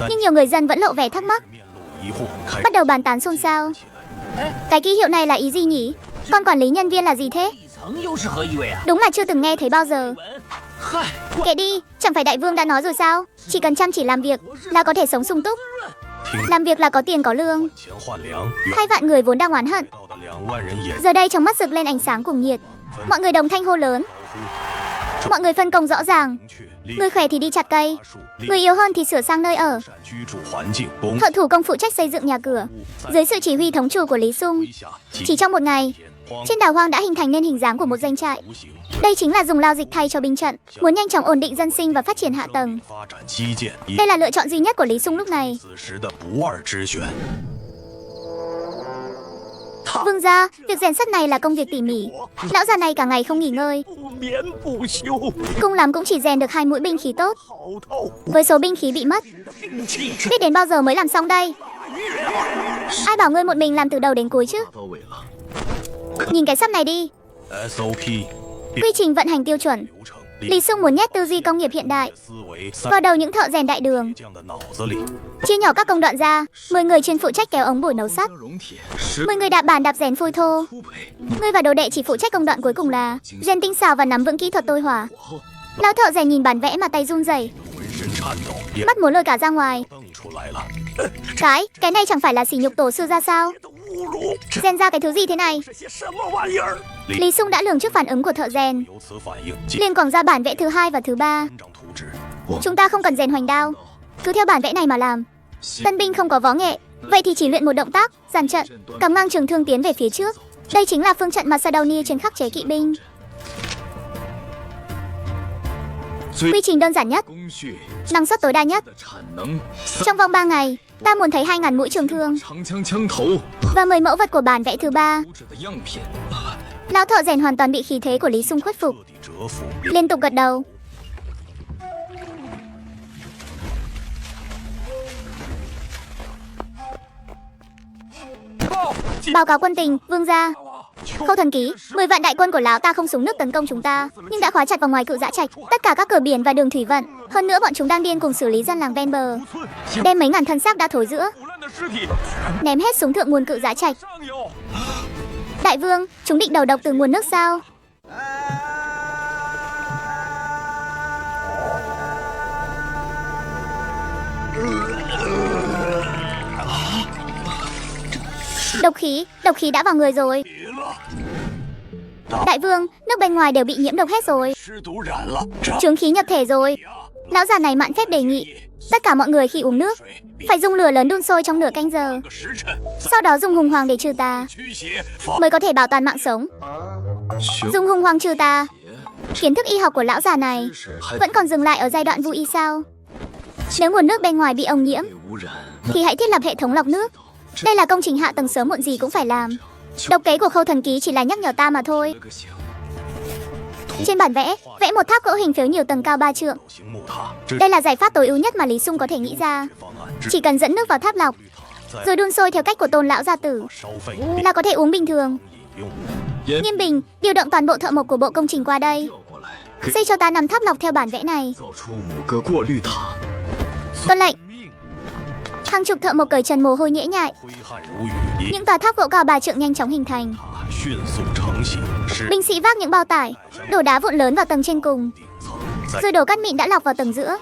nhưng nhiều người dân vẫn lộ vẻ thắc mắc, bắt đầu bàn tán xôn xao. Cái ký hiệu này là ý gì nhỉ? Con quản lý nhân viên là gì thế? Đúng là chưa từng nghe thấy bao giờ. Kệ đi, chẳng phải đại vương đã nói rồi sao? Chỉ cần chăm chỉ làm việc là có thể sống sung túc. Làm việc là có tiền có lương. 2 vạn người vốn đang oán hận, giờ đây trong mắt rực lên ánh sáng cuồng nhiệt. Mọi người đồng thanh hô lớn. Mọi người phân công rõ ràng. Người khỏe thì đi chặt cây, người yếu hơn thì sửa sang nơi ở. Thợ thủ công phụ trách xây dựng nhà cửa. Dưới sự chỉ huy thống chủ của Lý Sung, chỉ trong một ngày, trên đảo hoang đã hình thành nên hình dáng của một doanh trại. Đây chính là dùng lao dịch thay cho binh trận, muốn nhanh chóng ổn định dân sinh và phát triển hạ tầng. Đây là lựa chọn duy nhất của Lý Sung lúc này. Vương gia, việc rèn sắt này là công việc tỉ mỉ. Lão già này cả ngày không nghỉ ngơi, cùng lắm cũng chỉ rèn được 2 mũi binh khí tốt. Với số binh khí bị mất, biết đến bao giờ mới làm xong đây? Ai bảo ngươi một mình làm từ đầu đến cuối chứ? Nhìn cái sắt này đi. Quy trình vận hành tiêu chuẩn. Lý Sung muốn nhét tư duy công nghiệp hiện đại vào đầu những thợ rèn đại đường. Chia nhỏ các công đoạn ra, 10 người chuyên phụ trách kéo ống bổi nấu sắt, 10 người đạp bàn đạp rèn phôi thô. Ngươi và đồ đệ chỉ phụ trách công đoạn cuối cùng là rèn tinh xảo và nắm vững kỹ thuật tôi hỏa. Lão thợ rèn nhìn bản vẽ mà tay run rẩy, mắt muốn lôi cả ra ngoài. Cái này chẳng phải là sỉ nhục tổ sư ra sao? Rèn ra cái thứ gì thế này? Lý Sung đã lường trước phản ứng của thợ rèn, liền quẳng ra bản vẽ thứ 2 và thứ 3. Chúng ta không cần rèn hoành đao, cứ theo bản vẽ này mà làm. Tân binh không có võ nghệ, vậy thì chỉ luyện một động tác, dàn trận, cầm ngang trường thương tiến về phía trước. Đây chính là phương trận Macedonia trên khắc chế kỵ binh. Quy trình đơn giản nhất, năng suất tối đa nhất. Trong vòng 3 ngày, ta muốn thấy 2.000 mũi trường thương và 10 mẫu vật của bản vẽ thứ 3. Lão thợ rèn hoàn toàn bị khí thế của Lý Sung khuất phục, liên tục gật đầu. Báo cáo quân tình, vương gia. Khâu Thần Ký, 10 vạn đại quân của lão ta không xuống nước tấn công chúng ta, nhưng đã khóa chặt vào ngoài Cự Dã Trạch tất cả các cửa biển và đường thủy vận. Hơn nữa bọn chúng đang điên cùng xử lý dân làng ven bờ, đem mấy ngàn thân xác đã thối rữa ném hết xuống thượng nguồn Cự Dã Trạch. Đại vương, chúng định đầu độc từ nguồn nước sao? Độc khí đã vào người rồi. Đại vương, nước bên ngoài đều bị nhiễm độc hết rồi, chướng khí nhập thể rồi. Lão già này mạn phép đề nghị tất cả mọi người khi uống nước phải dùng lửa lớn đun sôi trong nửa canh giờ, sau đó dùng hùng hoàng để trừ tà, mới có thể bảo toàn mạng sống. Dùng hùng hoàng trừ tà. Kiến thức y học của lão già này vẫn còn dừng lại ở giai đoạn vô y sao? Nếu nguồn nước bên ngoài bị ô nhiễm thì hãy thiết lập hệ thống lọc nước. Đây là công trình hạ tầng sớm muộn gì cũng phải làm. Độc kế của Khâu Thần Ký chỉ là nhắc nhở ta mà thôi. Trên bản vẽ, vẽ một tháp gỗ hình phiếu nhiều tầng cao 3 trượng. Đây là giải pháp tối ưu nhất mà Lý Sung có thể nghĩ ra. Chỉ cần dẫn nước vào tháp lọc, rồi đun sôi theo cách của Tôn lão gia tử là có thể uống bình thường. Nghiêm Bình, điều động toàn bộ thợ mộc của bộ công trình qua đây, xây cho ta 5 tháp lọc theo bản vẽ này. Tuân lệnh. Hàng chục thợ mộc cởi trần mồ hôi nhễ nhại. Những tòa tháp gỗ cao 3 trượng nhanh chóng hình thành. Binh sĩ vác những bao tải, đổ đá vụn lớn vào tầng trên cùng, rồi đổ cát mịn đã lọc vào tầng giữa.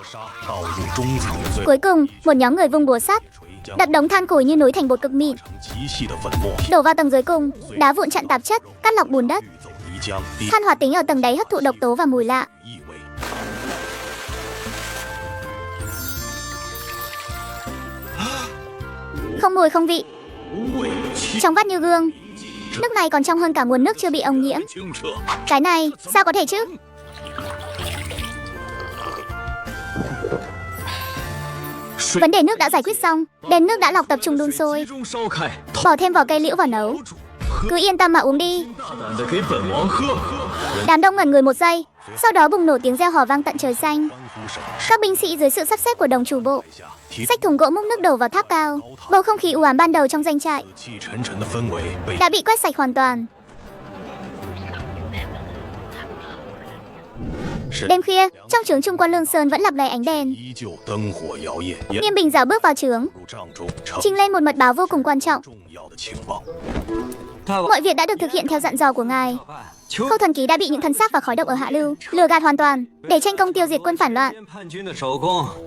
Cuối cùng, một nhóm người vung búa sắt, đặt đống than củi như núi thành bột cực mịn, đổ vào tầng dưới cùng, đá vụn chặn tạp chất, cắt lọc bùn đất. Than hoạt tính ở tầng đáy hấp thụ độc tố và mùi lạ. Không mùi không vị, trong vắt như gương. Nước này còn trong hơn cả nguồn nước chưa bị ô nhiễm. Cái này sao có thể chứ? Vấn đề nước đã giải quyết xong, đèn nước đã lọc tập trung đun sôi, bỏ thêm vỏ cây liễu vào nấu. Cứ yên tâm mà uống đi. Đám đông ngẩn người một giây, sau đó bùng nổ tiếng reo hò vang tận trời xanh. Các binh sĩ dưới sự sắp xếp của đồng chủ bộ xách thùng gỗ múc nước đổ vào tháp cao. Bầu không khí u ám ban đầu trong doanh trại đã bị quét sạch hoàn toàn. Đêm khuya, trong trướng Trung quân Lương Sơn vẫn lập lòe ánh đèn. Nghiêm Bình rảo bước vào trướng, trình lên một mật báo vô cùng quan trọng. Mọi việc đã được thực hiện theo dặn dò của ngài. Khâu Thần Ký đã bị những thân xác và khói độc ở Hạ Lưu lừa gạt hoàn toàn để tranh công tiêu diệt quân phản loạn.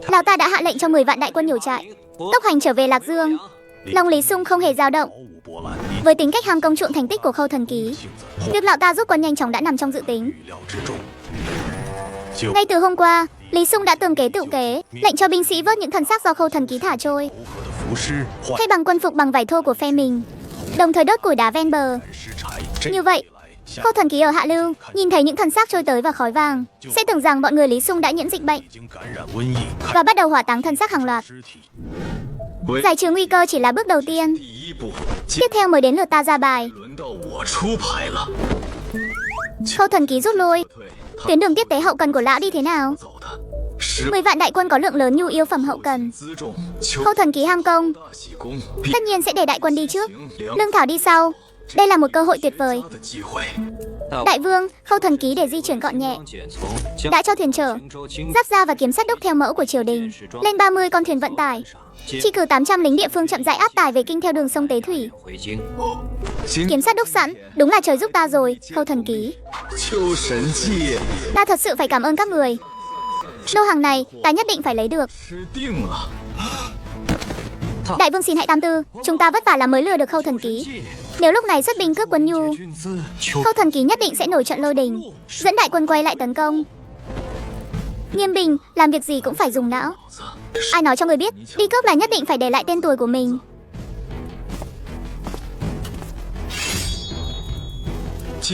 Lão ta đã hạ lệnh cho 10 vạn đại quân nhổ trại, tốc hành trở về Lạc Dương. Lòng Lý Sung không hề dao động. Với tính cách ham công trộm thành tích của Khâu Thần Ký, việc lão ta rút quân nhanh chóng đã nằm trong dự tính. Ngay từ hôm qua, Lý Sung đã tường kế tựu kế, lệnh cho binh sĩ vớt những thân xác do Khâu Thần Ký thả trôi, thay bằng quân phục bằng vải thô của phe mình, đồng thời đốt củi đá ven bờ. Như vậy, Khâu Thần Ký ở Hạ Lưu nhìn thấy những thân xác trôi tới và khói vàng, sẽ tưởng rằng bọn người Lý Sung đã nhiễm dịch bệnh và bắt đầu hỏa táng thân xác hàng loạt. Giải trừ nguy cơ chỉ là bước đầu tiên. Tiếp theo mới đến lượt ta ra bài. Khâu Thần Ký rút lui. Tuyến đường tiếp tế hậu cần của lão đi thế nào? 10 vạn đại quân có lượng lớn nhu yếu phẩm hậu cần. Khâu Thần Ký ham công, tất nhiên sẽ để đại quân đi trước, lương thảo đi sau. Đây là một cơ hội tuyệt vời. Đại vương, Khâu Thần Ký để di chuyển gọn nhẹ đã cho thuyền chở, giáp da và kiếm sắt đúc theo mẫu của triều đình lên 30 con thuyền vận tải, chỉ cử 800 lính địa phương chậm rãi áp tải về kinh theo đường sông Tế Thủy. Kiếm sắt đúc sẵn, đúng là trời giúp ta rồi, Khâu Thần Ký. Ta thật sự phải cảm ơn các người. Lô hàng này ta nhất định phải lấy được. Đại vương xin hãy tam tư, chúng ta vất vả lắm mới lừa được Khâu Thần Ký. Nếu lúc này xuất binh cướp quân nhu, Khâu Thần Ký nhất định sẽ nổi trận lôi đình, dẫn đại quân quay lại tấn công. Nghiêm Bình, làm việc gì cũng phải dùng não. Ai nói cho người biết, đi cướp là nhất định phải để lại tên tuổi của mình.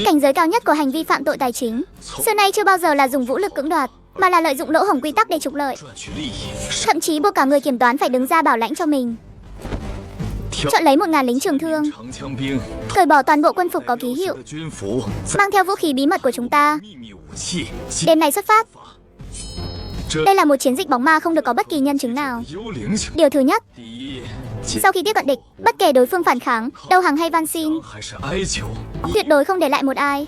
Cảnh giới cao nhất của hành vi phạm tội tài chính xưa nay chưa bao giờ là dùng vũ lực cưỡng đoạt, mà là lợi dụng lỗ hổng quy tắc để trục lợi. Thậm chí buộc cả người kiểm toán phải đứng ra bảo lãnh cho mình. Chọn lấy 1000 lính trường thương, cởi bỏ toàn bộ quân phục có ký hiệu, mang theo vũ khí bí mật của chúng ta. Đêm nay xuất phát. Đây là một chiến dịch bóng ma không được có bất kỳ nhân chứng nào. Điều thứ nhất, sau khi tiếp cận địch, bất kể đối phương phản kháng, đầu hàng hay van xin, tuyệt đối không để lại một ai.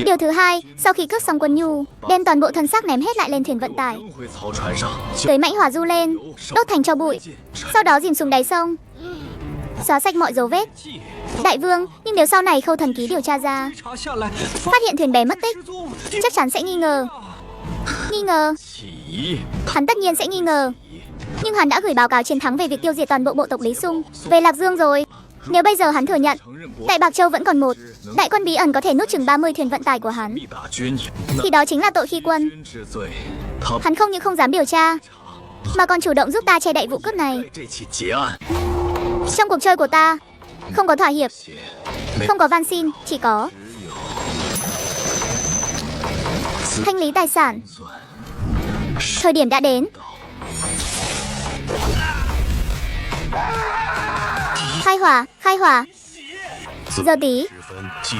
Điều thứ hai, sau khi cướp xong quân nhu, đem toàn bộ thân xác ném hết lại lên thuyền vận tải, tưới mãnh hỏa du lên, đốt thành tro bụi, sau đó dìm xuống đáy sông, xóa sạch mọi dấu vết. Đại vương, nhưng nếu sau này Khâu Thần Ký điều tra ra, phát hiện thuyền bé mất tích, chắc chắn sẽ nghi ngờ. Nghi ngờ? Hắn tất nhiên sẽ nghi ngờ. Nhưng hắn đã gửi báo cáo chiến thắng về việc tiêu diệt toàn bộ bộ tộc Lý Sung về Lạc Dương rồi. Nếu bây giờ hắn thừa nhận tại Bạc Châu vẫn còn một đại quân bí ẩn có thể nuốt chửng 30 thuyền vận tải của hắn, thì đó chính là tội khi quân. Hắn không những không dám điều tra, mà còn chủ động giúp ta che đậy vụ cướp này. Trong cuộc chơi của ta, không có thỏa hiệp, không có van xin, chỉ có thanh lý tài sản. Thời điểm đã đến. Khai hỏa. Giờ tí,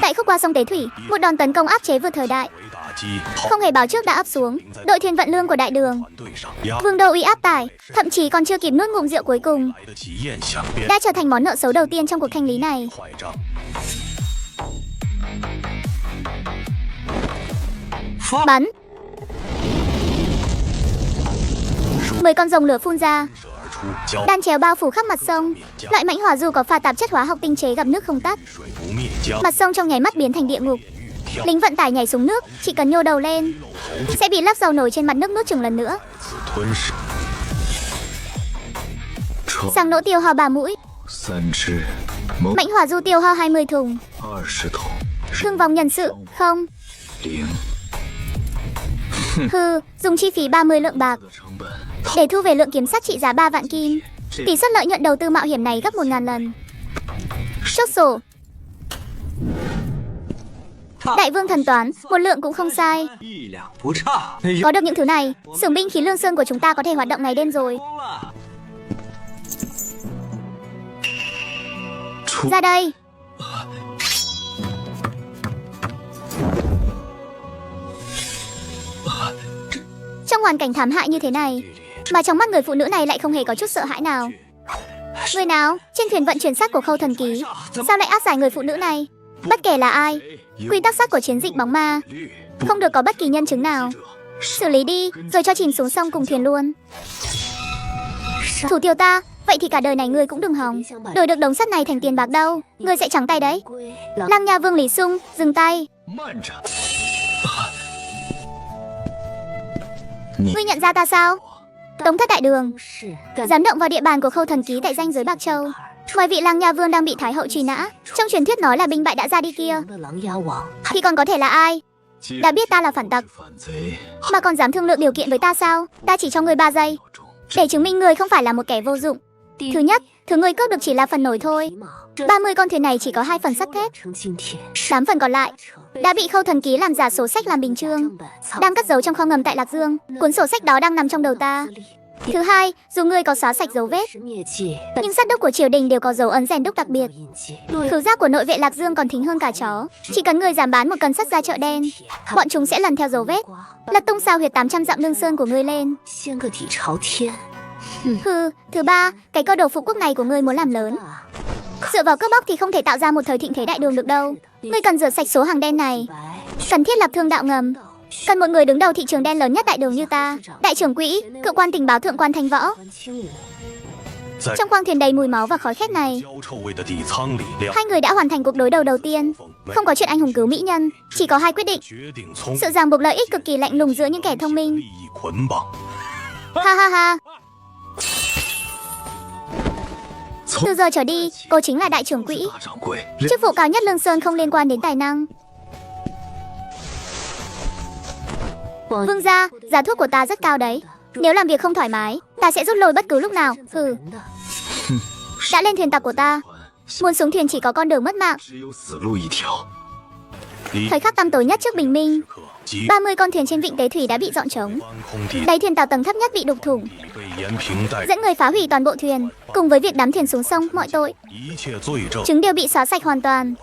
tại khúc qua sông Tế Thủy, một đòn tấn công áp chế vượt thời đại, không hề báo trước đã áp xuống đội thuyền vận lương của đại đường. Vương Đô uy áp tải, thậm chí còn chưa kịp nuốt ngụm rượu cuối cùng, đã trở thành món nợ xấu đầu tiên trong cuộc thanh lý này. Bắn. 10 con rồng lửa phun ra, đan chéo bao phủ khắp mặt sông. Loại mãnh hỏa dù có pha tạp chất hóa học tinh chế gặp nước không tắt, mặt sông trong nháy mắt biến thành địa ngục. Lính vận tải nhảy xuống nước, chỉ cần nhô đầu lên sẽ bị lấp dầu nổi trên mặt nước nuốt chửng lần nữa. Sang nỗ tiêu hao 3 mũi, mãnh hỏa du tiêu hao 20 thùng, thương vong nhân sự không. Hừ, dùng chi phí 30 lượng bạc để thu về lượng kiếm sắt trị giá 3 vạn kim. Tỷ suất lợi nhuận đầu tư mạo hiểm này gấp 1000 lần. Chốt sổ. Đại vương thần toán, một lượng cũng không sai. Có được những thứ này, xưởng binh khí Lương Sơn của chúng ta có thể hoạt động ngày đêm rồi. Ra đây. Trong hoàn cảnh thảm hại như thế này, mà trong mắt người phụ nữ này lại không hề có chút sợ hãi nào. Người nào trên thuyền vận chuyển sắt của Khâu Thần Ký sao lại áp giải người phụ nữ này? Bất kể là ai, quy tắc sắt của chiến dịch bóng ma không được có bất kỳ nhân chứng nào. Xử lý đi, rồi cho chìm xuống sông cùng thuyền luôn. Thủ tiêu ta, vậy thì cả đời này ngươi cũng đừng hòng đổi được đống sắt này thành tiền bạc đâu. Ngươi sẽ trắng tay đấy. Lăng Nha Vương Lý Sung, dừng tay. Ngươi nhận ra ta sao? Tống Thất Đại Đường, dám động vào địa bàn của Khâu Thần Ký tại danh giới Bạc Châu. Ngoài vị Lăng Nha Vương đang bị Thái hậu truy nã, trong truyền thuyết nói là binh bại đã ra đi kia, thì còn có thể là ai? Đã biết ta là phản tặc mà còn dám thương lượng điều kiện với ta sao? Ta chỉ cho ngươi 3 giây để chứng minh ngươi không phải là một kẻ vô dụng. Thứ nhất, thứ ngươi cướp được chỉ là phần nổi thôi. 30 con thuyền này chỉ có 2 phần sắt thép, 8 phần còn lại đã bị Khâu Thần Ký làm giả sổ sách làm bình chương, đang cất giấu trong kho ngầm tại Lạc Dương. Cuốn sổ sách đó đang nằm trong đầu ta. Thứ hai, dù ngươi có xóa sạch dấu vết, nhưng sắt đúc của triều đình đều có dấu ấn rèn đúc đặc biệt. Khứu giác của nội vệ Lạc Dương còn thính hơn cả chó. Chỉ cần ngươi dám bán một cân sắt ra chợ đen, bọn chúng sẽ lần theo dấu vết, lật tung sao huyệt 800 dặm lương sơn của ngươi lên. Thứ ba, cái cơ đồ phụ quốc này của ngươi muốn làm lớn, dựa vào cướp bóc thì không thể tạo ra một thời thịnh thế đại đường được đâu. Ngươi cần rửa sạch số hàng đen này, cần thiết lập thương đạo ngầm, cần một người đứng đầu thị trường đen lớn nhất đại đường như ta, đại trưởng quỹ, cựu quan tình báo thượng quan Thanh Võ. Trong khoang thuyền đầy mùi máu và khói khét này, 2 người đã hoàn thành cuộc đối đầu đầu tiên. Không có chuyện anh hùng cứu mỹ nhân, chỉ có 2 quyết định. Sự ràng buộc lợi ích cực kỳ lạnh lùng giữa những kẻ thông minh. Ha ha ha. Từ giờ trở đi, cô chính là đại trưởng quỹ. Chức vụ cao nhất Lương Sơn không liên quan đến tài năng. Vương gia, giá thuốc của ta rất cao đấy. Nếu làm việc không thoải mái, ta sẽ rút lui bất cứ lúc nào. Đã lên thuyền tặc của ta, muốn xuống thuyền chỉ có con đường mất mạng. Thời khắc tăm tối nhất trước bình minh, 30 con thuyền trên vịnh Tế Thủy đã bị dọn trống. Đáy thuyền tàu tầng thấp nhất bị đục thủng, dẫn người phá hủy toàn bộ thuyền, cùng với việc đắm thuyền xuống sông. Mọi tội chứng đều bị xóa sạch hoàn toàn.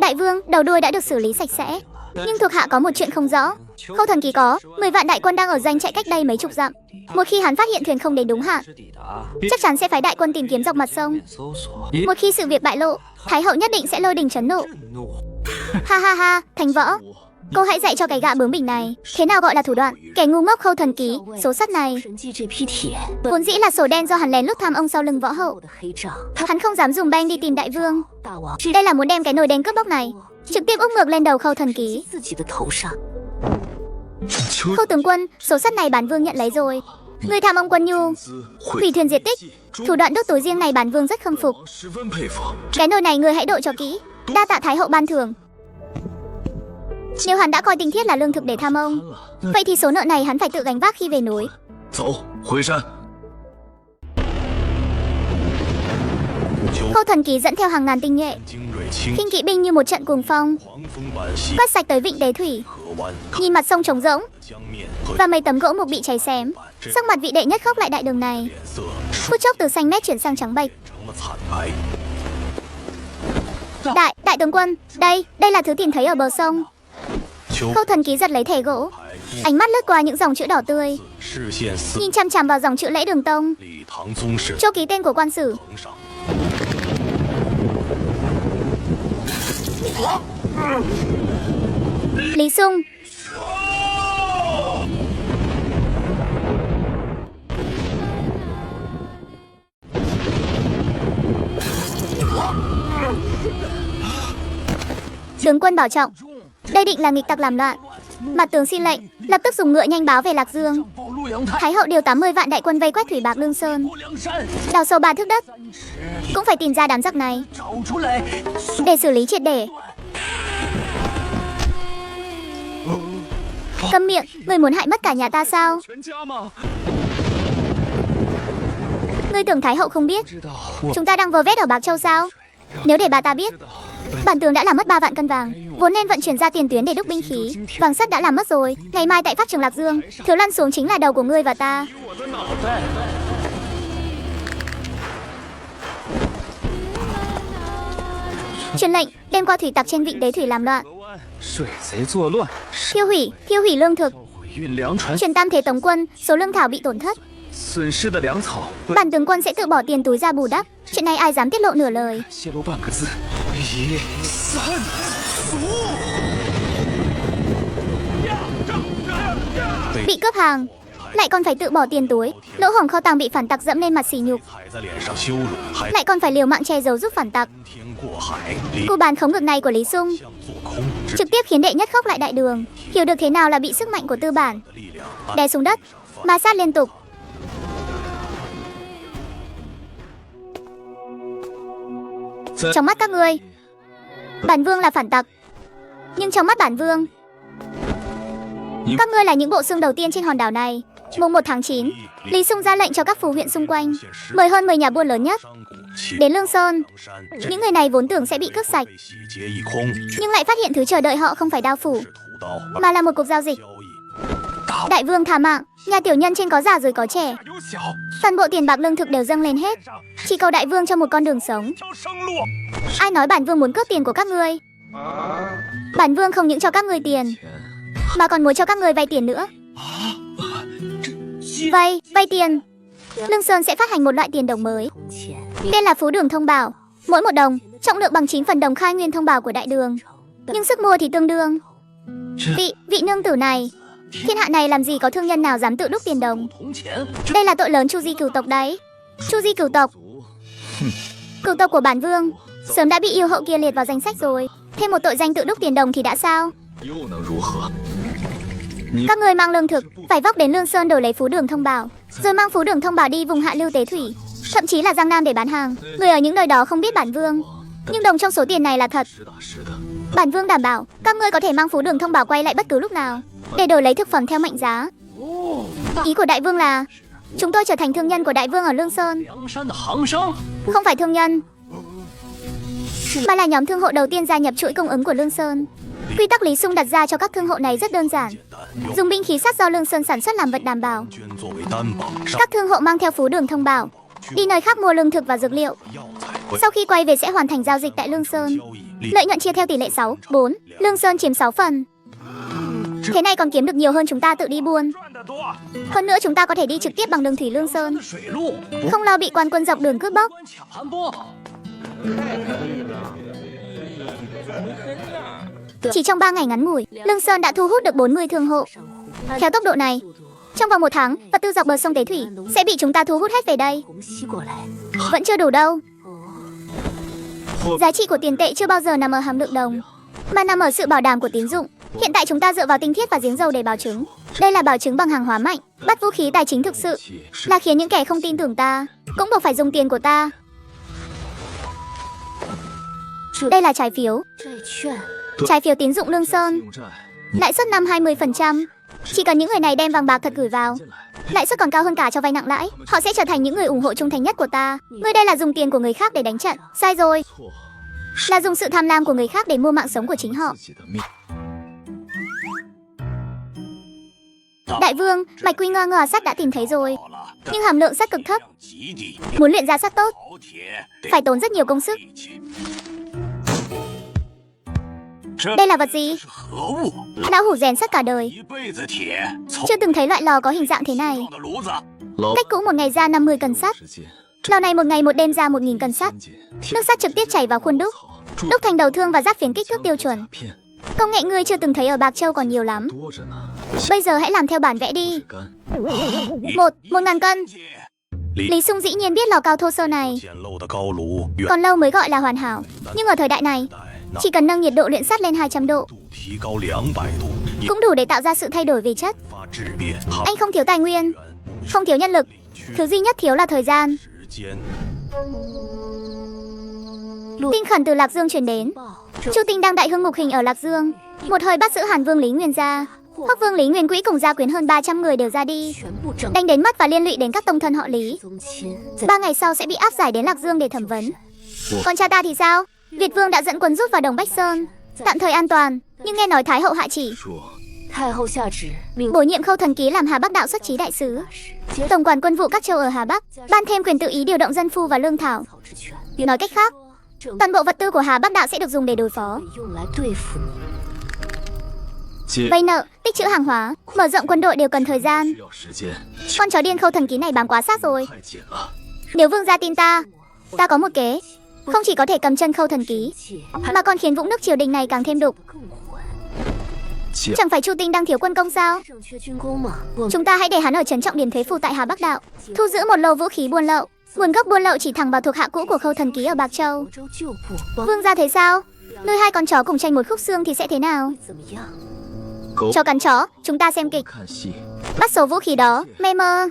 Đại vương, đầu đuôi đã được xử lý sạch sẽ. Nhưng thuộc hạ có một chuyện không rõ. Khâu Thần Ký có 10 vạn đại quân đang ở doanh trại cách đây mấy chục dặm. Một khi hắn phát hiện thuyền không đến đúng hạn, chắc chắn sẽ phái đại quân tìm kiếm dọc mặt sông. Một khi sự việc bại lộ, Thái hậu nhất định sẽ lôi đình trấn nộ. Ha ha ha, Thanh Võ, cô hãy dạy cho cái gã bướng bỉnh này thế nào gọi là thủ đoạn. Kẻ ngu ngốc Khâu Thần Ký, số sắt này vốn dĩ là sổ đen do hắn lén lút tham ông sau lưng Võ hậu. Hắn không dám dùng beng đi tìm đại vương. Đây là muốn đem cái nồi đen cướp bóc này trực tiếp úp ngược lên đầu Khâu Thần Ký. Khâu tướng quân, số sắt này bản vương nhận lấy rồi. Người tham ông Quân Nhu, hủy thuyền diệt tích, thủ đoạn đốt túi riêng này bản vương rất khâm phục. Cái nồi này người hãy độ cho kỹ, đa tạ Thái hậu ban thưởng. Nếu hắn đã coi tinh thiết là lương thực để tham ông, vậy thì số nợ này hắn phải tự gánh vác khi về núi. Khâu Thần Ký dẫn theo hàng ngàn tinh nhuệ, khinh kỵ binh như một trận cuồng phong, quét sạch tới vịnh Tế Thủy. Nhìn mặt sông trống rỗng và mấy tấm gỗ mục bị cháy xém, sắc mặt vị đệ nhất khốc lại đại đường này phút chốc từ xanh mét chuyển sang trắng bệch. Đại tướng quân, đây là thứ tìm thấy ở bờ sông. Khâu Thần Ký giật lấy thẻ gỗ, ánh mắt lướt qua những dòng chữ đỏ tươi, nhìn chằm chằm vào dòng chữ Lễ Đường Tông, chỗ ký tên của quan sử. Lý Sung. Tướng quân bảo trọng, đây định là nghịch tặc làm loạn. Mặt tướng xin lệnh, lập tức dùng ngựa nhanh báo về Lạc Dương. Thái hậu điều 80 vạn đại quân vây quét thủy bạc Lương Sơn, đào sâu 3 thước đất, cũng phải tìm ra đám giặc này để xử lý triệt để. Câm miệng, ngươi muốn hại mất cả nhà ta sao? Ngươi tưởng Thái hậu không biết chúng ta đang vơ vét ở Bạc Châu sao? Nếu để bà ta biết, bản tướng đã làm mất 3 vạn cân vàng, vốn nên vận chuyển ra tiền tuyến để đúc binh khí. Vàng sắt đã làm mất rồi, ngày mai tại pháp trường Lạc Dương, thiếu lăn xuống chính là đầu của ngươi và ta. Truyền lệnh, đêm qua thủy tặc trên vịnh Tế Thủy làm loạn, thiêu hủy lương thực, truyền tam thế tống quân, số lương thảo bị tổn thất. Bản tướng quân sẽ tự bỏ tiền túi ra bù đắp. Chuyện này ai dám tiết lộ nửa lời. Bị cướp hàng, lại còn phải tự bỏ tiền túi. Lỗ hổng kho tàng bị phản tặc dẫm lên mặt sỉ nhục, lại còn phải liều mạng che giấu giúp phản tặc. Cú bàn khống ngực này của Lý Sung trực tiếp khiến đệ nhất khóc lại đại đường, hiểu được thế nào là bị sức mạnh của tư bản đè xuống đất, ma sát liên tục. Trong mắt các ngươi, bản vương là phản tặc, nhưng trong mắt bản vương, các ngươi là những bộ xương đầu tiên trên hòn đảo này. Mùng 1 tháng 9, Lý Sung ra lệnh cho các phù huyện xung quanh mời hơn 10 nhà buôn lớn nhất đến Lương Sơn. Những người này vốn tưởng sẽ bị cướp sạch, nhưng lại phát hiện thứ chờ đợi họ không phải đao phủ, mà là một cuộc giao dịch. Đại vương thà mạng, nhà tiểu nhân trên có già rồi có trẻ, toàn bộ tiền bạc lương thực đều dâng lên hết, chỉ cầu đại vương cho một con đường sống. Ai nói bản vương muốn cướp tiền của các ngươi? Bản vương không những cho các ngươi tiền, mà còn muốn cho các ngươi vay tiền nữa. Vay tiền. Lương Sơn sẽ phát hành một loại tiền đồng mới, tên là Phú Đường Thông Bảo. Mỗi một đồng trọng lượng bằng 9 phần đồng khai nguyên thông bảo của đại đường, nhưng sức mua thì tương đương. Vị nương tử này, thiên hạ này làm gì có thương nhân nào dám tự đúc tiền đồng? Đây là tội lớn Chu Di cửu tộc đấy. Chu Di cửu tộc của bản vương sớm đã bị yêu hậu kia liệt vào danh sách rồi. Thêm một tội danh tự đúc tiền đồng thì đã sao? Các người mang lương thực phải vóc đến Lương Sơn đổi lấy Phú Đường Thông Bảo, rồi mang Phú Đường Thông Bảo đi vùng hạ lưu tế thủy, thậm chí là Giang Nam để bán hàng. Người ở những nơi đó không biết bản vương, nhưng đồng trong số tiền này là thật. Bản vương đảm bảo các ngươi có thể mang Phú Đường Thông Bảo quay lại bất cứ lúc nào để đổi lấy thực phẩm theo mệnh giá. Ý của đại vương là chúng tôi trở thành thương nhân của đại vương ở Lương Sơn. Không phải thương nhân, mà là nhóm thương hộ đầu tiên gia nhập chuỗi cung ứng của Lương Sơn. Quy tắc Lý Sung đặt ra cho các thương hộ này rất đơn giản: dùng binh khí sắt do Lương Sơn sản xuất làm vật đảm bảo. Các thương hộ mang theo Phú Đường Thông Bảo đi nơi khác mua lương thực và dược liệu. Sau khi quay về sẽ hoàn thành giao dịch tại Lương Sơn. Lợi nhuận chia theo tỷ lệ 6:4, Lương Sơn chiếm 6 phần. Thế này còn kiếm được nhiều hơn chúng ta tự đi buôn. Hơn nữa chúng ta có thể đi trực tiếp bằng đường thủy Lương Sơn, không lo bị quan quân dọc đường cướp bóc. Chỉ trong 3 ngày ngắn ngủi, Lương Sơn đã thu hút được 40 thương hộ. Theo tốc độ này, trong vòng 1 tháng, vật tư dọc bờ sông Tế Thủy sẽ bị chúng ta thu hút hết về đây. Vẫn chưa đủ đâu. Giá trị của tiền tệ chưa bao giờ nằm ở hàm lượng đồng, mà nằm ở sự bảo đảm của tín dụng. Hiện tại chúng ta dựa vào tinh thiết và giếng dầu để bảo chứng. Đây là bảo chứng bằng hàng hóa mạnh. Bắt vũ khí tài chính thực sự là khiến những kẻ không tin tưởng ta cũng buộc phải dùng tiền của ta. Đây là trái phiếu. Trái phiếu tín dụng Lương Sơn, lãi suất năm 20%. Chỉ cần những người này đem vàng bạc thật gửi vào, lãi suất còn cao hơn cả cho vay nặng lãi. Họ sẽ trở thành những người ủng hộ trung thành nhất của ta. Ngươi đây là dùng tiền của người khác để đánh trận. Sai rồi. Là dùng sự tham lam của người khác để mua mạng sống của chính họ. Đại vương, mạch quy ngơ sắt đã tìm thấy rồi, nhưng hàm lượng sắt cực thấp. Muốn luyện ra sắt tốt, phải tốn rất nhiều công sức. Đây là vật gì? Lão hủ rèn sắt cả đời, chưa từng thấy loại lò có hình dạng thế này. Cách cũ một ngày ra 50 cân sắt, lò này một ngày một đêm ra 1000 cân sắt. Nước sắt trực tiếp chảy vào khuôn đúc, đúc thành đầu thương và giáp phiến kích thước tiêu chuẩn. Công nghệ ngươi chưa từng thấy ở Bạc Châu còn nhiều lắm. Bây giờ hãy làm theo bản vẽ đi. 1.000 cân. Lý Sung dĩ nhiên biết lò cao thô sơ này còn lâu mới gọi là hoàn hảo, nhưng ở thời đại này, chỉ cần nâng nhiệt độ luyện sắt lên 200 độ cũng đủ để tạo ra sự thay đổi về chất. Anh không thiếu tài nguyên, không thiếu nhân lực, thứ duy nhất thiếu là thời gian. Tin khẩn từ Lạc Dương truyền đến. Chu Tinh đang đại hưng ngục hình ở Lạc Dương, một hơi bắt giữ Hàn Vương Lý Nguyên gia. Hoắc Vương Lý Nguyên Quỹ cùng gia quyến hơn 300 người đều ra đi, đánh đến mất và liên lụy đến các tông thân họ Lý. 3 ngày sau sẽ bị áp giải đến Lạc Dương để thẩm vấn. Còn cha ta thì sao? Việt Vương đã dẫn quân rút vào Đồng Bách Sơn, tạm thời an toàn, nhưng nghe nói Thái hậu hạ chỉ bổ nhiệm Khâu Thần Ký làm Hà Bắc đạo xuất chí đại sứ, tổng quản quân vụ các châu ở Hà Bắc, ban thêm quyền tự ý điều động dân phu và lương thảo. Nói cách khác, toàn bộ vật tư của Hà Bắc đạo sẽ được dùng để đối phó. Vay nợ, tích trữ hàng hóa, mở rộng quân đội đều cần thời gian. Con chó điên Khâu Thần Ký này bám quá sát rồi. Nếu vương gia tin ta có một kế, không chỉ có thể cầm chân Khâu Thần Ký, mà còn khiến vũng nước triều đình này càng thêm đục. Chẳng phải Chu Tinh đang thiếu quân công sao? Chúng ta hãy để hắn ở trấn trọng điền thuế phù tại Hà Bắc Đạo, thu giữ một lô vũ khí buôn lậu. Nguồn gốc buôn lậu chỉ thẳng vào thuộc hạ cũ của Khâu Thần Ký ở Bạc Châu. Vương gia thấy sao? Nuôi hai con chó cùng tranh một khúc xương thì sẽ thế nào? Chó cắn chó, chúng ta xem kịch. Bắt số vũ khí đó, mê mơ.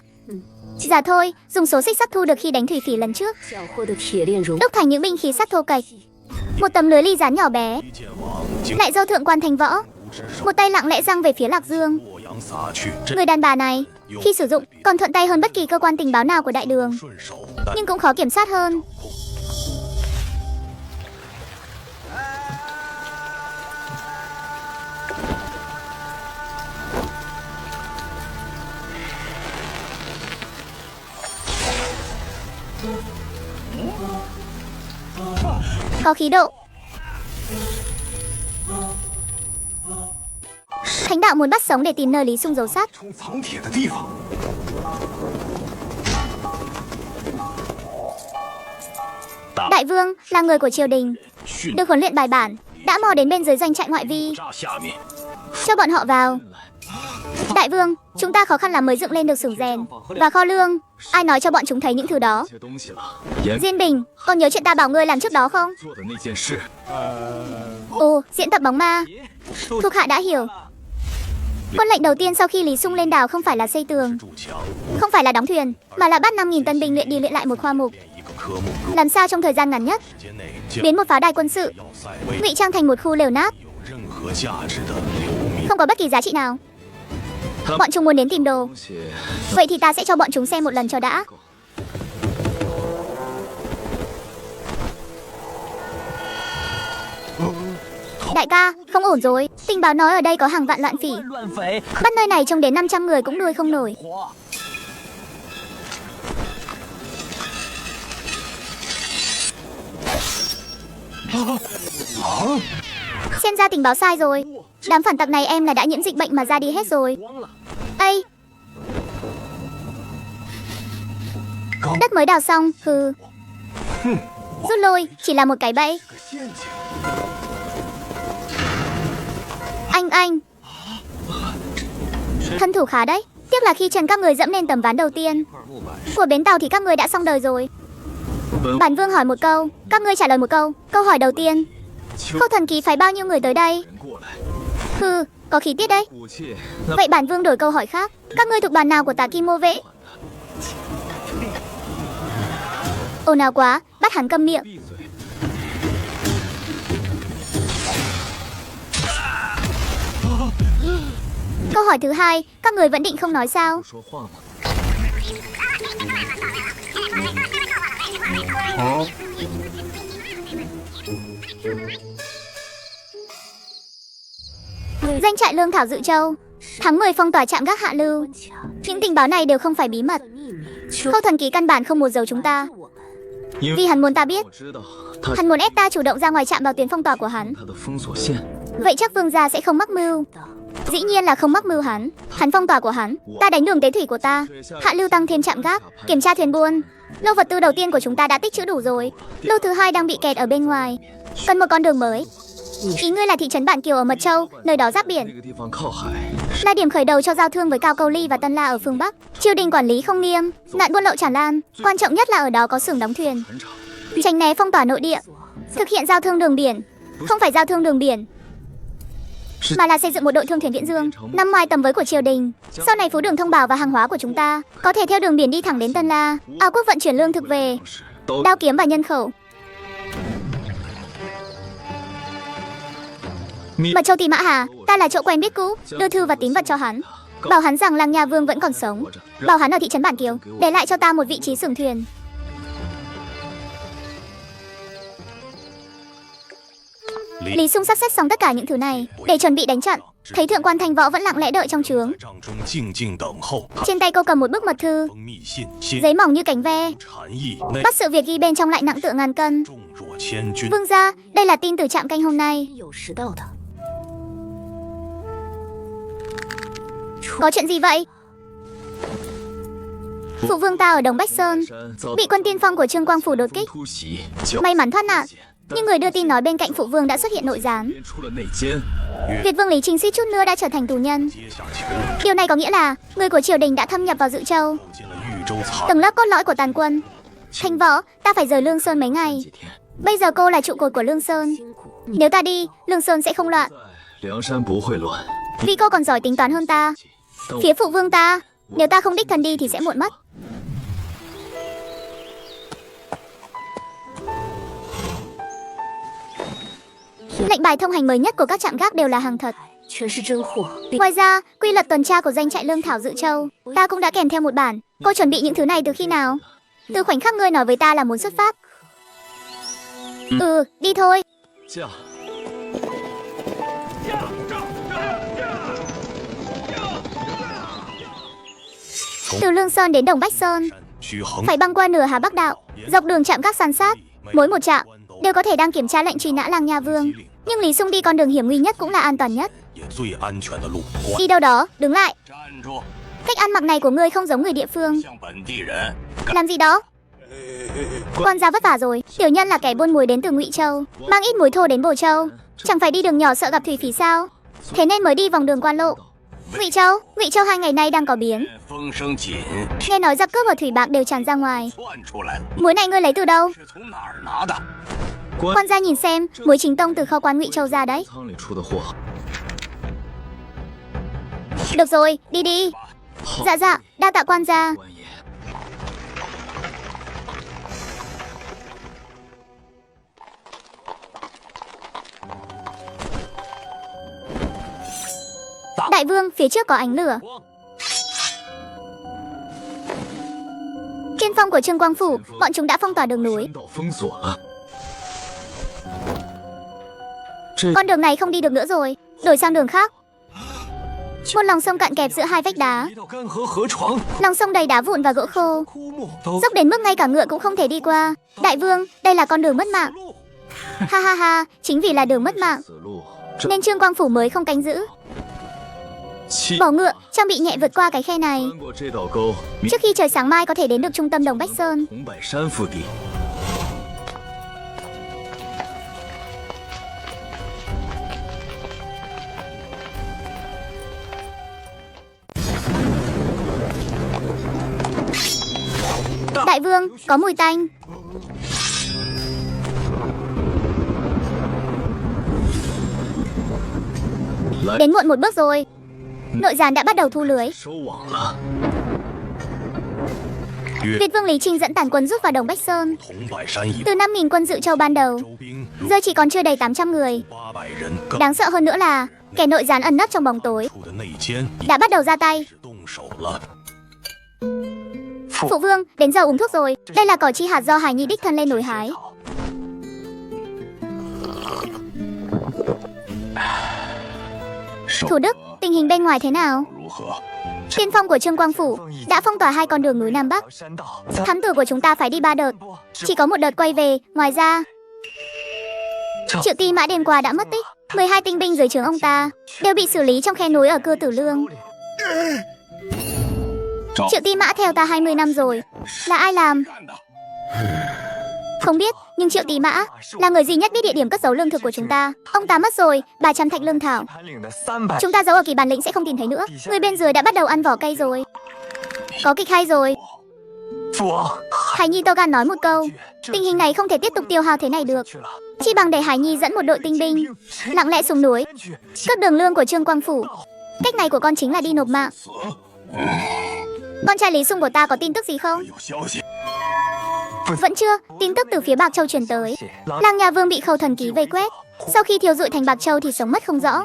Dạ thôi, dùng số xích sắt thu được khi đánh thủy phỉ lần trước, đúc thành những binh khí sắt thô kệch. Một tấm lưới ly rán nhỏ bé. Lại dâu thượng quan thành võ. Một tay lặng lẽ giăng về phía Lạc Dương. Người đàn bà này, khi sử dụng, còn thuận tay hơn bất kỳ cơ quan tình báo nào của đại đường, nhưng cũng khó kiểm soát hơn. Có khí độ. Thánh đạo muốn bắt sống để tìm nơi Lý Sung giấu sát. Đại vương là người của triều đình, được huấn luyện bài bản, đã mò đến bên dưới doanh trại ngoại vi. Cho bọn họ vào. Đại vương, chúng ta khó khăn lắm mới dựng lên được xưởng rèn và kho lương. Ai nói cho bọn chúng thấy những thứ đó? Diên Bình, con nhớ chuyện ta bảo ngươi làm trước đó không? Ồ, diễn tập bóng ma. Thuộc hạ đã hiểu. Quân lệnh đầu tiên sau khi Lý Sung lên đảo không phải là xây tường, không phải là đóng thuyền, mà là bắt 5.000 tân binh luyện đi luyện lại một khoa mục. Làm sao trong thời gian ngắn nhất biến một pháo đài quân sự ngụy trang thành một khu lều nát, không có bất kỳ giá trị nào. Bọn chúng muốn đến tìm đồ. Vậy thì ta sẽ cho bọn chúng xem một lần cho đã. Đại ca, không ổn rồi. Tình báo nói ở đây có hàng vạn loạn phỉ. Bắt nơi này trông đến 500 người cũng nuôi không nổi. Xem ra tình báo sai rồi. Đám phản tặc này em là đã nhiễm dịch bệnh mà ra đi hết rồi. Ây, đất mới đào xong, hừ. Rút lui, chỉ là một cái bẫy. Anh thân thủ khá đấy. Tiếc là khi chân các người dẫm lên tấm ván đầu tiên của bến tàu thì các người đã xong đời rồi. Bản vương hỏi một câu, các ngươi trả lời một câu. Câu hỏi đầu tiên, Khâu Thần Ký phái bao nhiêu người tới đây? Hừ, có khí tiết đấy. Vậy bản vương đổi câu hỏi khác, các ngươi thuộc đoàn nào của Tà Kim Mô Vệ? Ồn ào quá, bắt hắn câm miệng. Câu hỏi thứ hai, các người vẫn định không nói sao? Danh trại lương thảo Dự Châu, tháng 10 phong tỏa trạm gác Hạ Lưu. Những tình báo này đều không phải bí mật. Khâu Thần Ký căn bản không muốn giấu chúng ta, vì hắn muốn ta biết. Hắn muốn ép ta chủ động ra ngoài trạm vào tuyến phong tỏa của hắn. Vậy chắc vương gia sẽ không mắc mưu. Dĩ nhiên là không mắc mưu hắn. Hắn phong tỏa của hắn, ta đánh đường tế thủy của ta. Hạ Lưu tăng thêm trạm gác, kiểm tra thuyền buôn. Lô vật tư đầu tiên của chúng ta đã tích trữ đủ rồi. Lô thứ hai đang bị kẹt ở bên ngoài, cần một con đường mới. Ý ngươi là thị trấn Bản Kiều ở Mật Châu, nơi đó giáp biển, là điểm khởi đầu cho giao thương với Cao Câu Ly và Tân La ở phương Bắc. Triều đình quản lý không nghiêm, nạn buôn lậu tràn lan. Quan trọng nhất là ở đó có xưởng đóng thuyền. Tránh né phong tỏa nội địa, thực hiện giao thương đường biển. Không phải giao thương đường biển, mà là xây dựng một đội thương thuyền viễn dương nằm ngoài tầm với của triều đình. Sau này phú đường thông báo và hàng hóa của chúng ta có thể theo đường biển đi thẳng đến Tân La. Ao Quốc vận chuyển lương thực về, đao kiếm và nhân khẩu. Mật Châu Tỳ Mã Hà, ta là chỗ quen biết cũ, đưa thư và tín vật cho hắn, bảo hắn rằng Lang Nha Vương vẫn còn sống, bảo hắn ở thị trấn Bản Kiều để lại cho ta một vị trí xưởng thuyền. Lý Sung sắp xếp xong tất cả những thứ này để chuẩn bị đánh trận. Thấy thượng quan Thành Võ vẫn lặng lẽ đợi trong trướng. Trên tay cô cầm một bức mật thư, giấy mỏng như cánh ve, bắt sự việc ghi bên trong lại nặng tựa ngàn cân. Vương gia, đây là tin từ trạm canh hôm nay. Có chuyện gì vậy? Phụ vương ta ở Đồng Bách Sơn bị quân tiên phong của Trương Quang Phủ đột kích, may mắn thoát nạn. Nhưng người đưa tin nói bên cạnh phụ vương đã xuất hiện nội gián. 编出了内奸， Việt vương Lý Trinh suýt chút nữa đã trở thành tù nhân. 阶下囚， Điều này có nghĩa là người của triều đình đã thâm nhập vào Dự Châu, 进了豫州藏 tầng lớp cốt lõi của tàn quân. Thanh Võ, ta phải rời Lương Sơn mấy ngày. 几天， Bây giờ cô là trụ cột của Lương Sơn. Nếu ta đi, Lương Sơn sẽ không loạn. 梁山不会乱。 Vì cô còn giỏi tính toán hơn ta. Phía phụ vương ta, nếu ta không đích thân đi thì sẽ muộn mất. Lệnh bài thông hành mới nhất của các trạm gác đều là hàng thật. 全是真货。 Ngoài ra, quy luật tuần tra của doanh trại lương thảo Dự Châu, ta cũng đã kèm theo một bản. Cô chuẩn bị những thứ này từ khi nào? Từ khoảnh khắc ngươi nói với ta là muốn xuất phát. Đi thôi. 驾！ Từ Lương Sơn đến Đồng Bách Sơn, 许衡 phải băng qua nửa Hà Bắc Đạo, dọc đường trạm gác san sát. Mỗi một trạm đều có thể đang kiểm tra lệnh truy nã Lang Nha Vương. Nhưng Lý Sung đi con đường hiểm nguy nhất cũng là an toàn nhất. 也最安全的路。 Đi đâu đó, đứng lại. 站住！ Cách ăn mặc này của ngươi không giống người địa phương. 像本地人。 Làm gì đó? Quan gia vất vả rồi. Tiểu nhân là kẻ buôn muối đến từ Ngụy Châu, mang ít muối thô đến Bồ Châu. Chẳng phải đi đường nhỏ sợ gặp thủy phỉ sao? Thế nên mới đi vòng đường quan lộ. Ngụy Châu 2 ngày nay đang có biến. 风声紧， Nghe nói giặc cướp ở thủy bạc đều tràn ra ngoài. 窜出来了， Muối này ngươi lấy từ đâu? 是从哪儿拿的？ Quan gia nhìn xem, muối chính tông từ kho quan Ngụy Châu ra đấy. 仓里出的货。 Được rồi, đi đi. Dạ, đa tạ quan gia. 官爷， Đại vương, phía trước có ánh lửa. Trên phong của Trương Quang Phủ, bọn chúng đã phong tỏa đường núi. 山道封锁了。 Con đường này không đi được nữa rồi, đổi sang đường khác. Một lòng sông cạn kẹp giữa hai vách đá. 一道干涸河床， Lòng sông đầy đá vụn và gỗ khô, 枯木都 dốc đến mức ngay cả ngựa cũng không thể đi qua. Đại vương, đây là con đường mất mạng. Ha ha ha, chính vì là đường mất mạng 死路。 nên Trương Quang Phủ mới không canh giữ. 七 Bỏ ngựa, trang bị nhẹ vượt qua cái khe này. 穿过这道沟， Trước khi trời sáng mai có thể đến được trung tâm Đồng Bách Sơn. 红柏山腹地。 Đại vương, có mùi tanh. Đến muộn một bước rồi. Nội gián đã bắt đầu thu lưới. 收网了。 Việt vương Lý Trinh dẫn tàn quân rút vào Đồng Bách Sơn. 红柏山以 Từ 5.000 quân Dự Châu ban đầu, 周兵如 giờ chỉ còn chưa đầy 800 người. 800人，更 Đáng sợ hơn nữa là kẻ nội gián ẩn nấp trong bóng tối 出的内奸 đã bắt đầu ra tay. 也动手了。 Phụ vương, đến giờ uống thuốc rồi. Đây là cỏ chi hạt do Hải Nhi đích thân lên núi hái. Thủ Đức, tình hình bên ngoài thế nào? 如何？ Tiên phong của Trương Quang Phủ đã phong tỏa 2 con đường núi Nam Bắc. 山道， Thám tử của chúng ta phải đi 3 đợt, chỉ có 1 đợt quay về. Ngoài ra, Triệu Ti Mã đêm qua đã mất tích. 12 tinh binh dưới trướng ông ta đều bị xử lý trong khe núi ở Cư Tử Lương. Triệu Ti Mã theo ta 20 năm rồi. Là ai làm? Không biết, nhưng Triệu Ti Mã là người duy nhất biết địa điểm cất giấu lương thực của chúng ta. Ông ta mất rồi, 300 thạch lương thảo. 盘岭的300 Chúng ta giấu ở Kỳ Bản lĩnh sẽ không tìm thấy nữa. Người bên dưới đã bắt đầu ăn vỏ cây rồi. Có kịch hay rồi. 父王 Hải Nhi to gan nói một câu. Tình hình này không thể tiếp tục tiêu hao thế này được. 去了， Chỉ bằng để Hải Nhi dẫn một đội tinh binh lặng lẽ xuống núi, 去 cướp đường lương của Trương Quang Phủ. Cách này của con chính là đi nộp mạng. Con trai Lý Sung của ta có tin tức gì không? 有消息， Vẫn chưa, tin tức từ phía Bạc Châu truyền tới. Lang Nha Vương bị Khâu Thần Ký vây quét. Sau khi thiêu dụi thành Bạc Châu thì sống mất không rõ.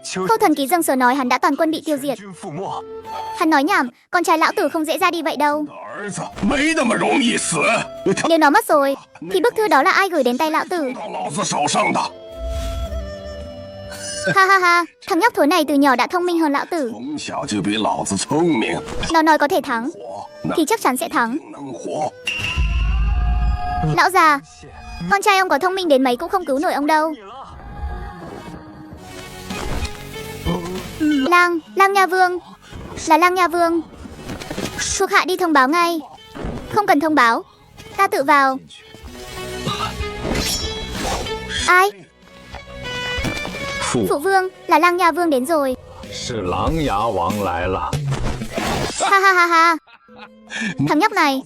秋 Khâu Thần Ký dâng sờ nói hắn đã toàn quân bị tiêu diệt. 军覆没， Hắn nói nhảm, con trai lão tử không dễ ra đi vậy đâu. 儿子没那么容易死， Nếu nó mất rồi, thì bức thư đó là ai gửi đến tay lão tử? 到老子手上的。 Ha ha ha, thằng nhóc thối này từ nhỏ đã thông minh hơn lão tử. 从小就比老子聪明， Nó nói có thể thắng, 活那 thì chắc chắn sẽ thắng. 能活。 Lão già, con trai ông có thông minh đến mấy cũng không cứu nổi ông đâu. Lang Nha Vương. Là Lang Nha Vương. Thuộc hạ đi thông báo ngay. Không cần thông báo, ta tự vào. Ai? 父 Phụ vương, là Lang Nha Vương đến rồi. 是狼牙王来了。 Ha ha ha ha. Thằng nhóc này,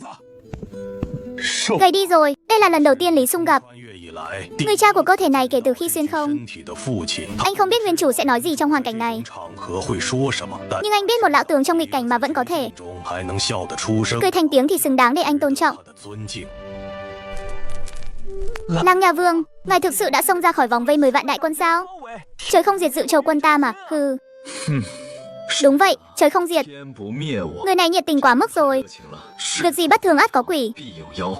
受 gầy đi rồi. Đây là lần đầu tiên Lý Sung gặp 穿越以来， người cha của cơ thể này kể từ khi xuyên không. 身体的父亲，他 Anh không biết nguyên chủ sẽ nói gì trong hoàn cảnh này, 场合会说什么，但 nhưng anh biết một lão tướng trong nghịch cảnh mà vẫn có thể 中还能笑得出声， cười thành tiếng thì xứng đáng để anh tôn trọng. 他的尊敬。 Lang Nha Vương, ngài thực sự đã xông ra khỏi vòng vây 10 vạn đại quân sao? Trời không diệt dự châu quân ta mà, hừ. Đúng vậy, trời không diệt. 天不灭我， Người này nhiệt tình quá mức rồi. 情了，是 Việc gì bất thường ắt có quỷ. 必有妖。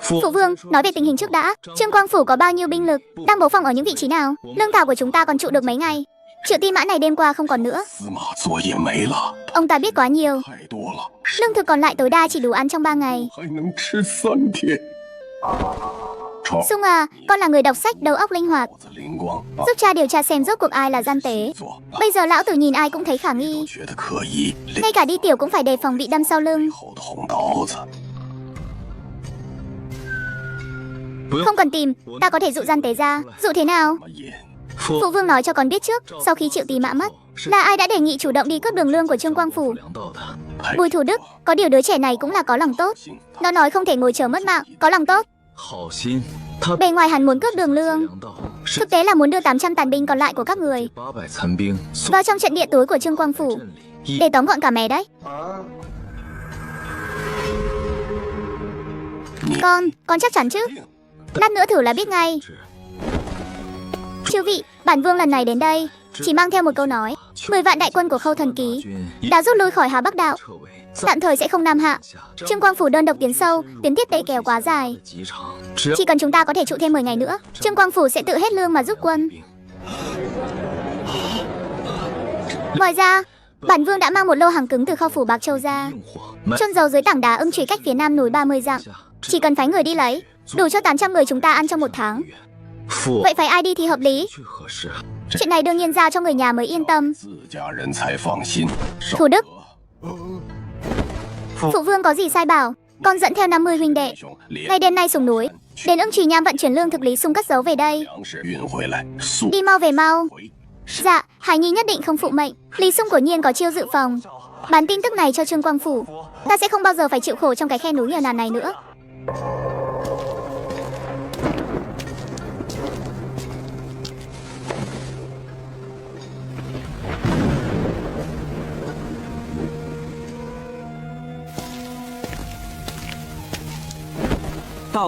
Phụ vương, nói về tình hình trước đã. Trương Quang Phủ có bao nhiêu binh lực, đang bố phòng ở những vị trí nào? Lương thảo của chúng ta còn trụ được mấy ngày? Triệu Ti Mã này đêm qua không còn nữa. 司马昨夜没了， Ông ta biết quá nhiều. 太多了， Lương thực còn lại tối đa chỉ đủ ăn trong 3 ngày. 还能吃3天。创 Sung à, con là người đọc sách đầu óc linh hoạt, 脑子灵光， giúp cha điều tra xem rốt cuộc ai là gian tế. 做 Bây giờ lão tử nhìn ai cũng thấy khả 都 nghi. 觉得可疑。 Ngay cả đi tiểu cũng phải đề phòng bị đâm sau lưng. 后的红刀子， Không cần tìm, ta có thể dụ gian tế ra. Dụ thế nào? 么引 Phụ vương nói cho con biết trước, sau khi Triệu Tý Mã mất, là ai đã đề nghị chủ động đi cướp đường lương của Trương Quang Phủ? 良道的， Bùi Thủ Đức, có điều đứa trẻ này cũng là có lòng tốt. 心， Nó nói không thể ngồi chờ mất mạng, có lòng tốt. 好心，他 Bề ngoài hắn muốn cướp đường lương, 良道是 thực tế là muốn đưa 800 tàn binh còn lại của các người 800残兵送 vào trong trận địa tối của Trương Quang Phủ 镇里，一 để tóm gọn cả mé đấy. Con chắc chắn chứ? Lát nữa thử là biết ngay. 指 Chư vị, bản vương lần này đến đây chỉ mang theo một câu nói. 10 vạn đại quân của Khâu Thần Ký 军一 đã rút lui khỏi Hà Bắc Đạo, 撤围， tạm thời sẽ không nam hạ. 下 Trương Quang Phủ đơn độc tiến sâu, tuyến tiếp tế kéo quá dài. 极长，只要 Chỉ cần chúng ta có thể trụ thêm 10 ngày nữa, Trương Quang Phủ sẽ tự hết lương mà rút quân. 兵 Ngoài ra, bản vương đã mang một lô hàng cứng từ kho phủ Bạc Châu ra, 用火埋 chôn giấu dưới tảng đá Ưng Chùy cách phía nam núi 30 dặm. 下， Chỉ cần phái người đi lấy, đủ cho 800 người chúng ta ăn trong 1 tháng. 父 Vậy phái ai đi thì hợp lý? 去何事？ Chuyện này đương nhiên giao cho người nhà mới yên tâm. 自家人才放心。 Thủ Đức, 父 phụ vương có gì sai bảo, con dẫn theo 50 huynh đệ, 兄连 ngay đêm nay xuống núi, đến Ưng Chùy Nham vận chuyển lương thực Lý Sung cất giấu về đây. 粮食运回来，速 Đi mau về mau. 回。 Dạ, Hải Nhi nhất định không phụ mệnh. Lý Sung quả nhiên có chiêu dự phòng. Bán tin tức này cho Trương Quang Phủ, ta sẽ không bao giờ phải chịu khổ trong cái khe núi nghèo nàn này nữa.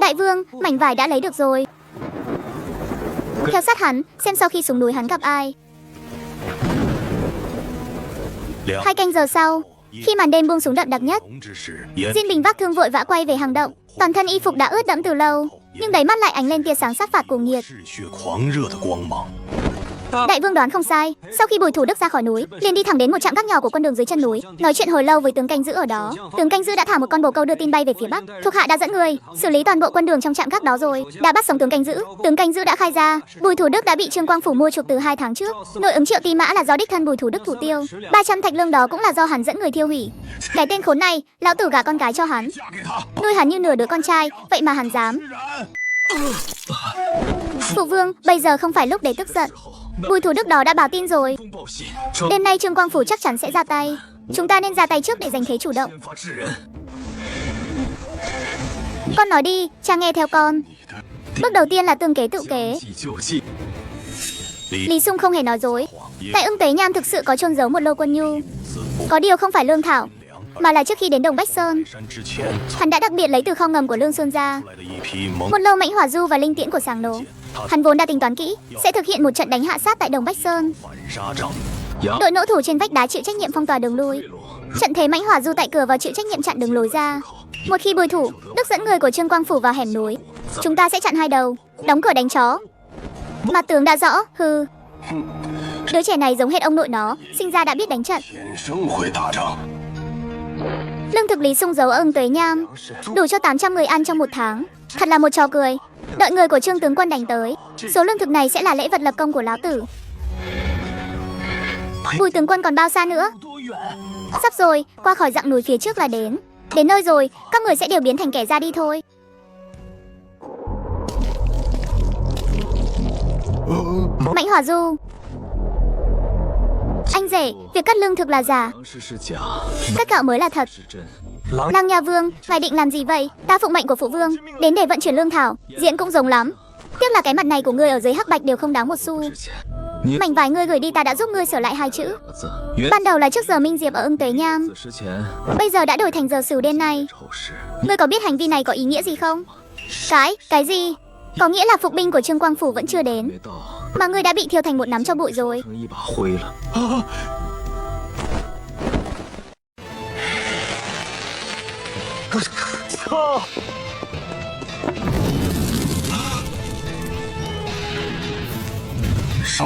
Đại vương, mảnh vải đã lấy được rồi. Theo sát hắn, xem sau khi xuống núi hắn gặp ai. 两 2 canh giờ sau, khi màn đêm buông xuống đậm đặc nhất, 龙之时，严 Diên Bình vác thương vội vã quay về hang động. Toàn thân y phục đã ướt đẫm từ lâu, nhưng đáy mắt lại ánh lên tia sáng sát phạt cuồng nhiệt. 嗜血狂热的光芒。 Đại vương đoán không sai, sau khi Bùi Thủ Đức ra khỏi núi, liền đi thẳng đến một trạm gác nhỏ của quân đường dưới chân núi, nói chuyện hồi lâu với tướng canh giữ ở đó. Tướng canh giữ đã thả một con bồ câu đưa tin bay về phía bắc. Thuộc hạ đã dẫn người xử lý toàn bộ quân đường trong trạm gác đó rồi, đã bắt sống tướng canh giữ. Tướng canh giữ đã khai ra, Bùi Thủ Đức đã bị Trương Quang Phủ mua chuộc từ 2 tháng trước. Nội ứng Triệu Ti Mã là do đích thân Bùi Thủ Đức thủ tiêu, 300 thạch lương đó cũng là do hắn dẫn người thiêu hủy. Cái tên khốn này, lão tử gả con gái cho hắn, 嫁给他， nuôi hắn như nửa đứa con trai, vậy mà hắn dám. 然 Phụ vương, bây giờ không phải lúc để tức giận. Bùi Thủ Đức đó đã báo tin rồi. 风报喜，称 Đêm nay Trương Quang Phủ chắc chắn sẽ ra tay. Chúng ta nên ra tay trước để giành thế chủ động. 先发制人。 Con nói đi, cha nghe theo con. Bước đầu tiên là tương kế tự kế. 计就计， Lý Sung không hề nói dối. Tại Ưng Tế Nham thực sự có chôn giấu một lô quân nhu. Có điều không phải lương thảo, mà là trước khi đến Đồng Bách Sơn, 山之前 hắn đã đặc biệt lấy từ kho ngầm của Lương Sơn ra 出来的一批猛 một lô mãnh hỏa du và linh tiễn của Sàng Nố. Hắn vốn đã tính toán kỹ, sẽ thực hiện một trận đánh hạ sát tại Đồng Bách Sơn. 反杀仗， 杨 Đội nỗ thủ trên vách đá chịu trách nhiệm phong tỏa đường lui. 贿赂， Trận thế mãnh hỏa du tại cửa vào chịu trách nhiệm chặn đường lối ra. Một khi Bùi Thủ Đức dẫn người của Trương Quang Phủ vào hẻm núi, chúng ta sẽ chặn hai đầu, đóng cửa đánh chó. Mặt tướng đã rõ, hừ. Đứa trẻ này giống hết ông nội nó, sinh ra đã biết đánh trận. 天生会打仗。 Lương thực Lý Sung giấu ở Ưng Tuế Nham, đủ cho 800 người ăn trong 1 tháng. Thật là một trò cười. Đợi người của Trương tướng quân đánh tới, số lương thực này sẽ là lễ vật lập công của lão tử. Bùi tướng quân còn bao xa nữa? Sắp rồi, qua khỏi dặng núi phía trước là đến. Đến nơi rồi, các người sẽ đều biến thành kẻ ra đi thôi. Mãnh Hỏa Du. Anh rể, việc cắt lương thực là giả, 狼是假， cắt gạo mới là thật. 是真。 Lang Nha Vương, ngài định làm gì vậy? Ta phụng mệnh của phụ vương, đến để vận chuyển lương thảo. Diễn cũng giống lắm. Tiếc là cái mặt này của ngươi ở dưới hắc bạch đều không đáng một xu. 之前，你 Mảnh vải ngươi gửi đi ta đã giúp ngươi sửa lại 2 chữ. 儿子原 Ban đầu là trước giờ Minh Diệp ở Ưng Tuế Nham, 死之前 bây giờ đã đổi thành giờ Sửu đêm nay. 仇视， Ngươi có biết hành vi này có ý nghĩa gì không? Cái gì? Có nghĩa là phục binh của Trương Quang Phủ vẫn chưa đến, 没到 mà ngươi đã bị thiêu thành một nắm cho bụi rồi. 成一把灰了。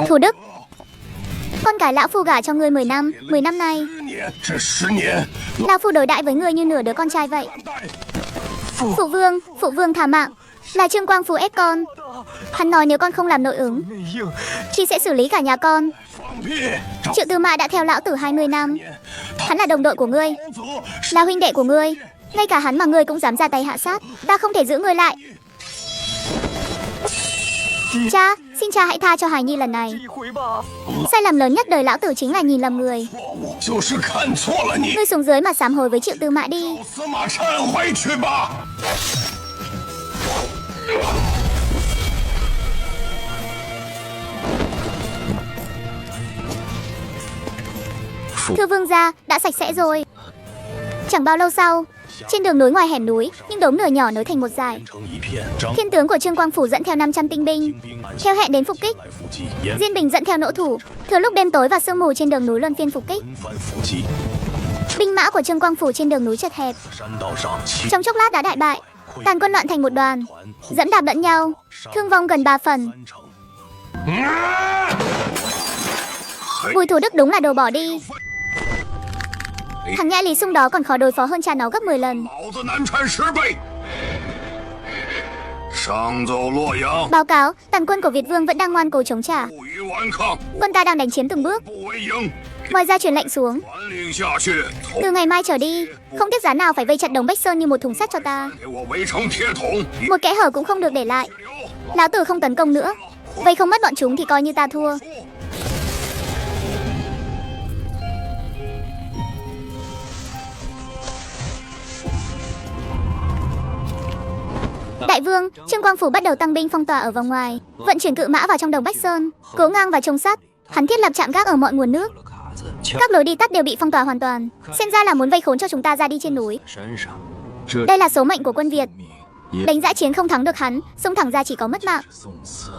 Thủ Đức, con cái lão phu gả cho ngươi 10 năm, 10 năm nay 10年，这10年， lão phu đối đãi với ngươi như nửa đứa con trai vậy. Phụ vương thả mạng, là Trương Quang Phủ ép con. Hắn nói nếu con không làm nội ứng thì sẽ xử lý cả nhà con. 放屁！ Triệu Tư Mã đã theo lão tử 20 năm, 年， hắn là đồng đội của ngươi, 祖 là huynh đệ của ngươi. Ngay cả hắn mà ngươi cũng dám ra tay hạ sát, ta không thể giữ ngươi lại. Cha, xin cha hãy tha cho hài nhi lần này. Sai lầm lớn nhất đời lão tử chính là nhìn lầm người. 错误就是看错了你， Ngươi xuống dưới mà sám hối với Triệu Tư Mã đi. 司马忏悔去吧。 Thưa vương gia, đã sạch sẽ rồi. Chẳng bao lâu sau, trên đường nối ngoài hẻm núi, những đống lửa nhỏ nối thành một dải. 成一片，张 Thiên tướng của Trương Quang Phủ dẫn theo 500 tinh binh, 兵按 theo hẹn đến phục kích. 来伏击，严 Diên Bình dẫn theo nỗ thủ, thừa lúc đêm tối và sương mù trên đường núi luân phiên phục kích. 反伏击， Binh mã của Trương Quang Phủ trên đường núi chật hẹp, 山道上齐 trong chốc lát đã đại bại. Tàn quân loạn thành một đoàn, 团， dẫm đạp lẫn nhau, thương vong gần 3 phần. 三成。 Bùi Thủ Đức đúng là đồ bỏ đi. Thằng nhãi Lý Sung đó còn khó đối phó hơn cha nó gấp 10 lần. 老子难缠10倍。上奏洛阳， Báo cáo, tàn quân của Việt Vương vẫn đang ngoan cố chống trả. 不予顽抗， Quân ta đang đánh chiếm từng bước. 不为营， Ngoài ra truyền lệnh xuống, 传令下去，从 từ ngày mai trở đi, không tiếc giá nào phải vây chặt Đồng Bách Sơn như một thùng sắt cho ta. 给我围成铁桶。 Một kẽ hở cũng không được để lại. Lão tử không tấn công nữa, vây không mất bọn chúng thì coi như ta thua. Đại vương, Trương Quang Phủ bắt đầu tăng binh phong tỏa ở vòng ngoài, vận chuyển cự mã vào trong Đồng Bách Sơn, cố ngang và trông sắt. Hắn thiết lập trạm gác ở mọi nguồn nước. Các lối đi tắt đều bị phong tỏa hoàn toàn. Xem ra là muốn vây khốn cho chúng ta ra đi trên núi. 山上，这 Đây là số mệnh của quân Việt. 命也 Đánh dã chiến không thắng được hắn, xông thẳng ra chỉ có mất mạng. 送死。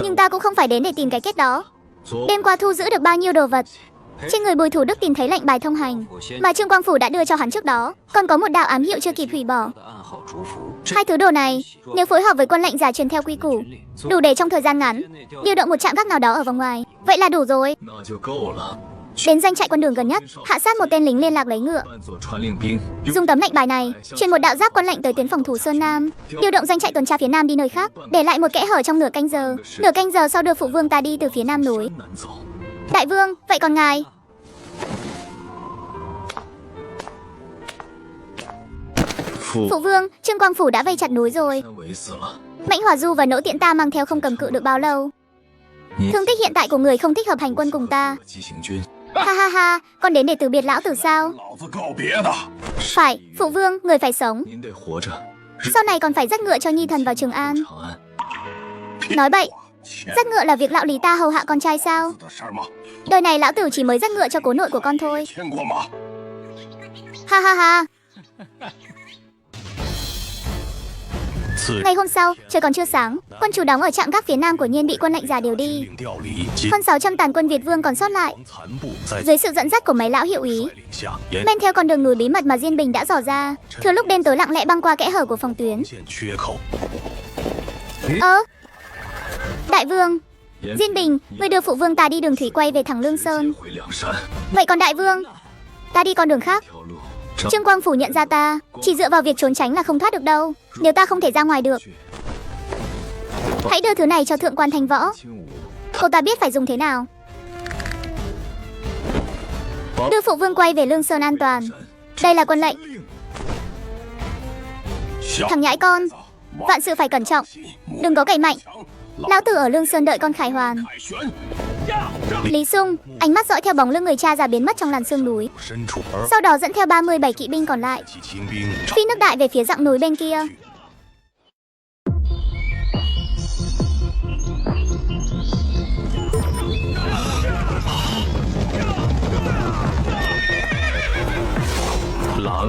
Nhưng ta cũng không phải đến để tìm cái kết đó. 左 Đêm qua thu giữ được bao nhiêu đồ vật. Trên người Bùi Thủ Đức tìm thấy lệnh bài thông hành mà Trương Quang Phủ đã đưa cho hắn trước đó. Còn có một đạo ám hiệu chưa kịp hủy bỏ. 的暗号祝福， Hai thứ đồ này, nếu phối hợp với quân lệnh giả truyền theo quy củ, đủ để trong thời gian ngắn điều động một trạm gác nào đó ở vòng ngoài. Vậy là đủ rồi. 那就够了。 Đến doanh trại quân đường gần nhất, hạ sát một tên lính liên lạc lấy ngựa. 扮作传令兵， Dùng tấm lệnh bài này, truyền một đạo giáp quân lệnh tới tuyến phòng thủ Sơn Nam, điều động doanh trại tuần tra phía nam đi nơi khác, để lại một kẽ hở trong nửa canh giờ. Nửa canh giờ sau đưa phụ vương ta đi từ phía nam núi. 难走。 Đại vương, vậy còn ngài? Phụ vương, Trương Quang Phủ đã vây chặt núi rồi. 三围死了， Mãnh Hỏa Du và Nỗ Tiễn ta mang theo không cầm cự được bao lâu. 你 Thương tích hiện tại của người không thích hợp hành quân cùng ta. 急行军， Ha ha ha, con đến để từ biệt lão tử sao? 老子告别的。 Phải, phụ vương, người phải sống. 您得活着。 Sau này còn phải dắt ngựa cho nhi thần vào Trường An. 长安， Nói bậy, 钱 dắt ngựa là việc lão Lý ta hầu hạ con trai sao? 的事儿吗？ Đời này lão tử chỉ mới dắt ngựa cho cố nội của con thôi. 牵过马。 Ha ha ha. 此 Ngày hôm sau, trời còn chưa sáng, quân chủ đóng ở trạm gác phía nam của Nhiên bị quân lệnh giả điều đi. 令调离，今 Hơn 600 tàn quân Việt Vương còn sót lại. 残部在 Dưới sự dẫn dắt của mấy lão hiệu úy, 率领下，沿 men theo con đường núi bí mật mà Diên Bình đã dò ra, thừa lúc đêm tối lặng lẽ băng qua kẽ hở của phòng tuyến. 线缺口。 Đại vương, 严 Diên Bình, người đưa phụ vương ta đi đường thủy quay về thẳng Lương 接 Sơn. 回梁山 Vậy còn đại vương, ta đi con đường khác. 条路，张 Trương Quang Phủ nhận ra ta, chỉ dựa vào việc trốn tránh là không thoát được đâu. Nếu ta không thể ra ngoài được, 去 hãy đưa thứ này cho thượng quan Thanh Võ. 轻武， Cô ta biết phải dùng thế nào. Đưa phụ vương quay về Lương Sơn an toàn. Đây là quân lệnh. 小 Thằng nhãi con, vạn sự phải cẩn trọng, đừng có cậy mạnh. Lão tử ở Lương Sơn đợi con khải hoàn. Lý Sung, ánh mắt dõi theo bóng lưng người cha già biến mất trong làn sương núi. Sau đó dẫn theo 37 kỵ binh còn lại phi nước đại về phía dặng núi bên kia.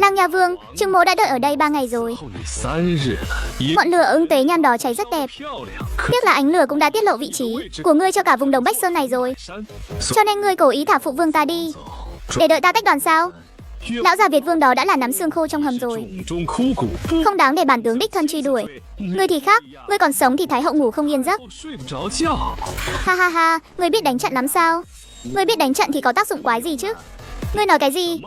Lang Nha Vương, Trương Mỗ đã đợi ở đây 3 ngày rồi. Ngọn lửa ưng tế nham đó cháy rất đẹp. Tiếc là ánh lửa cũng đã tiết lộ vị trí của ngươi cho cả vùng Đồng Bách Sơn này rồi. Cho nên ngươi cố ý thả phụ vương ta đi để đợi ta tách đoàn sao? Lão già Việt Vương đó đã là nắm xương khô trong hầm rồi, không đáng để bản tướng đích thân truy đuổi. Ngươi thì khác, ngươi còn sống thì Thái hậu ngủ không yên giấc. Ha ha ha, ngươi biết đánh trận lắm sao? Ngươi biết đánh trận thì có tác dụng quái gì chứ? Ngươi nói cái gì?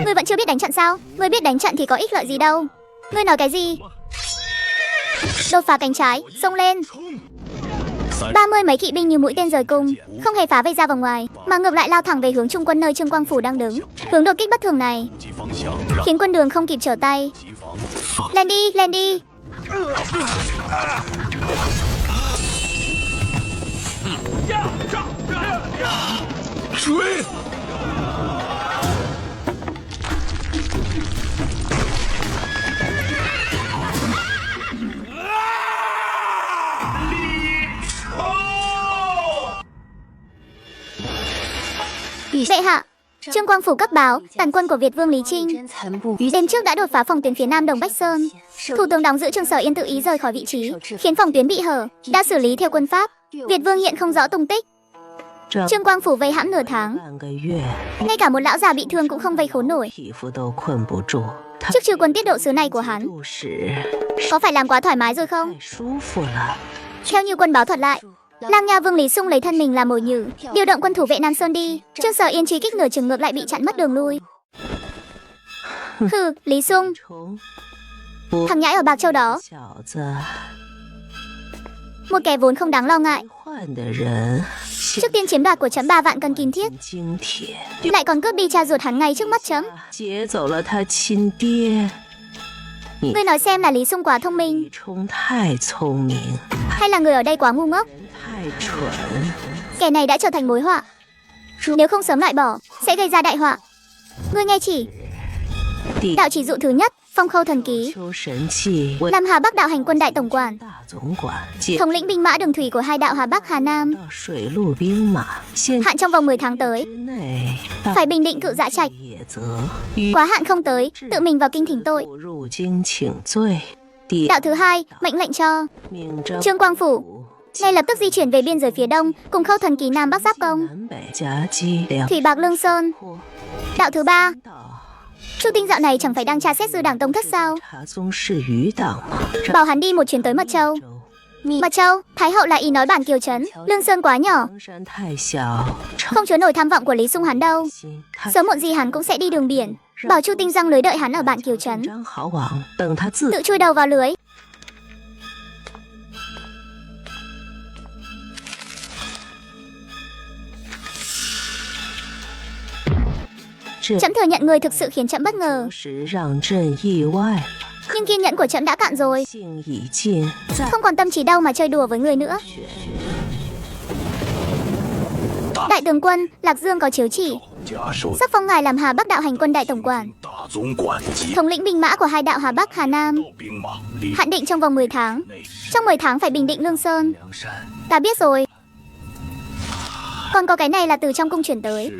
Ngươi vẫn chưa biết đánh trận sao? Ngươi biết đánh trận thì có ích lợi gì đâu. Ngươi nói cái gì? Đột phá cánh trái, xông lên. 30 mấy kỵ binh như mũi tên rời cung, không hề phá vây ra vào ngoài, mà ngược lại lao thẳng về hướng trung quân nơi Trương Quang Phủ đang đứng. Hướng đột kích bất thường này khiến quân Đường không kịp trở tay. Lên đi, lên đi. Bệ hạ, Trương Quang Phủ cấp báo, tàn quân của Việt Vương Lý Trinh đêm trước đã đột phá phòng tuyến phía nam Đồng Bách Sơn. Thủ tướng đóng giữ Trương Sở Yên tự ý rời khỏi vị trí, khiến phòng tuyến bị hở, đã xử lý theo quân pháp. Việt Vương hiện không rõ tung tích. Trương Quang Phủ vây hãm nửa tháng, ngay cả một lão già bị thương cũng không vây khốn nổi. Chức trừ quân tiết độ sứ này của hắn có phải làm quá thoải mái rồi không? Theo như quân báo thuật lại, Lang Nha Vương Lý Sung lấy thân mình làm mồi nhử, điều động quân thủ vệ Nam Sơn đi. Trương Sở Yên truy kích nửa chừng ngược lại bị chặn mất đường lui. Hừ, Lý Sung, thằng nhãi ở Bạc Châu đó, một kẻ vốn không đáng lo ngại. Trước tiên chiếm đoạt của chấm 3 vạn cân kim thiết, lại còn cướp đi cha ruột hắn ngay trước mắt chấm. Ngươi nói xem là Lý Sung quá thông minh, hay là người ở đây quá ngu ngốc? Kẻ này đã trở thành mối họa, nếu không sớm loại bỏ sẽ gây ra đại họa. Ngươi nghe chỉ. Đạo chỉ dụ thứ nhất, Phong Khâu Thần Ký, làm Hà Bắc đạo hành quân đại tổng quản, thống lĩnh binh mã đường thủy của hai đạo Hà Bắc Hà Nam. Hạn trong vòng 10 tháng tới phải bình định Cự Dã Trạch. Quá hạn không tới, tự mình vào kinh thỉnh tội. Đạo thứ hai, mệnh lệnh cho Trương Quang Phủ ngay lập tức di chuyển về biên giới phía đông, cùng Khâu Thần Ký Nam Bắc giáp công, thủy bạc Lương Sơn. Đạo thứ ba, Chu Tinh dạo này chẳng phải đang tra xét dư đảng Tông Thất sao? Bảo hắn đi một chuyến tới Mật Châu. Mật Châu, Thái hậu lại ý nói bản Kiều Trấn, Lương Sơn quá nhỏ, không chứa nổi tham vọng của Lý Sung hắn đâu. Sớm muộn gì hắn cũng sẽ đi đường biển. Bảo Chu Tinh răng lưới đợi hắn ở bản Kiều Trấn, tự chui đầu vào lưới. Trẫm thừa nhận người thực sự khiến trẫm bất ngờ, nhưng kiên nhẫn của trẫm đã cạn rồi, không còn tâm trí đâu mà chơi đùa với người nữa. Đại tướng quân, Lạc Dương có chiếu chỉ sắc phong ngài làm Hà Bắc đạo hành quân đại tổng quản, thống lĩnh binh mã của hai đạo Hà Bắc Hà Nam. Hạn định trong vòng 10 tháng, trong 10 tháng phải bình định Lương Sơn. Ta biết rồi. Còn có cái này là từ trong cung chuyển tới.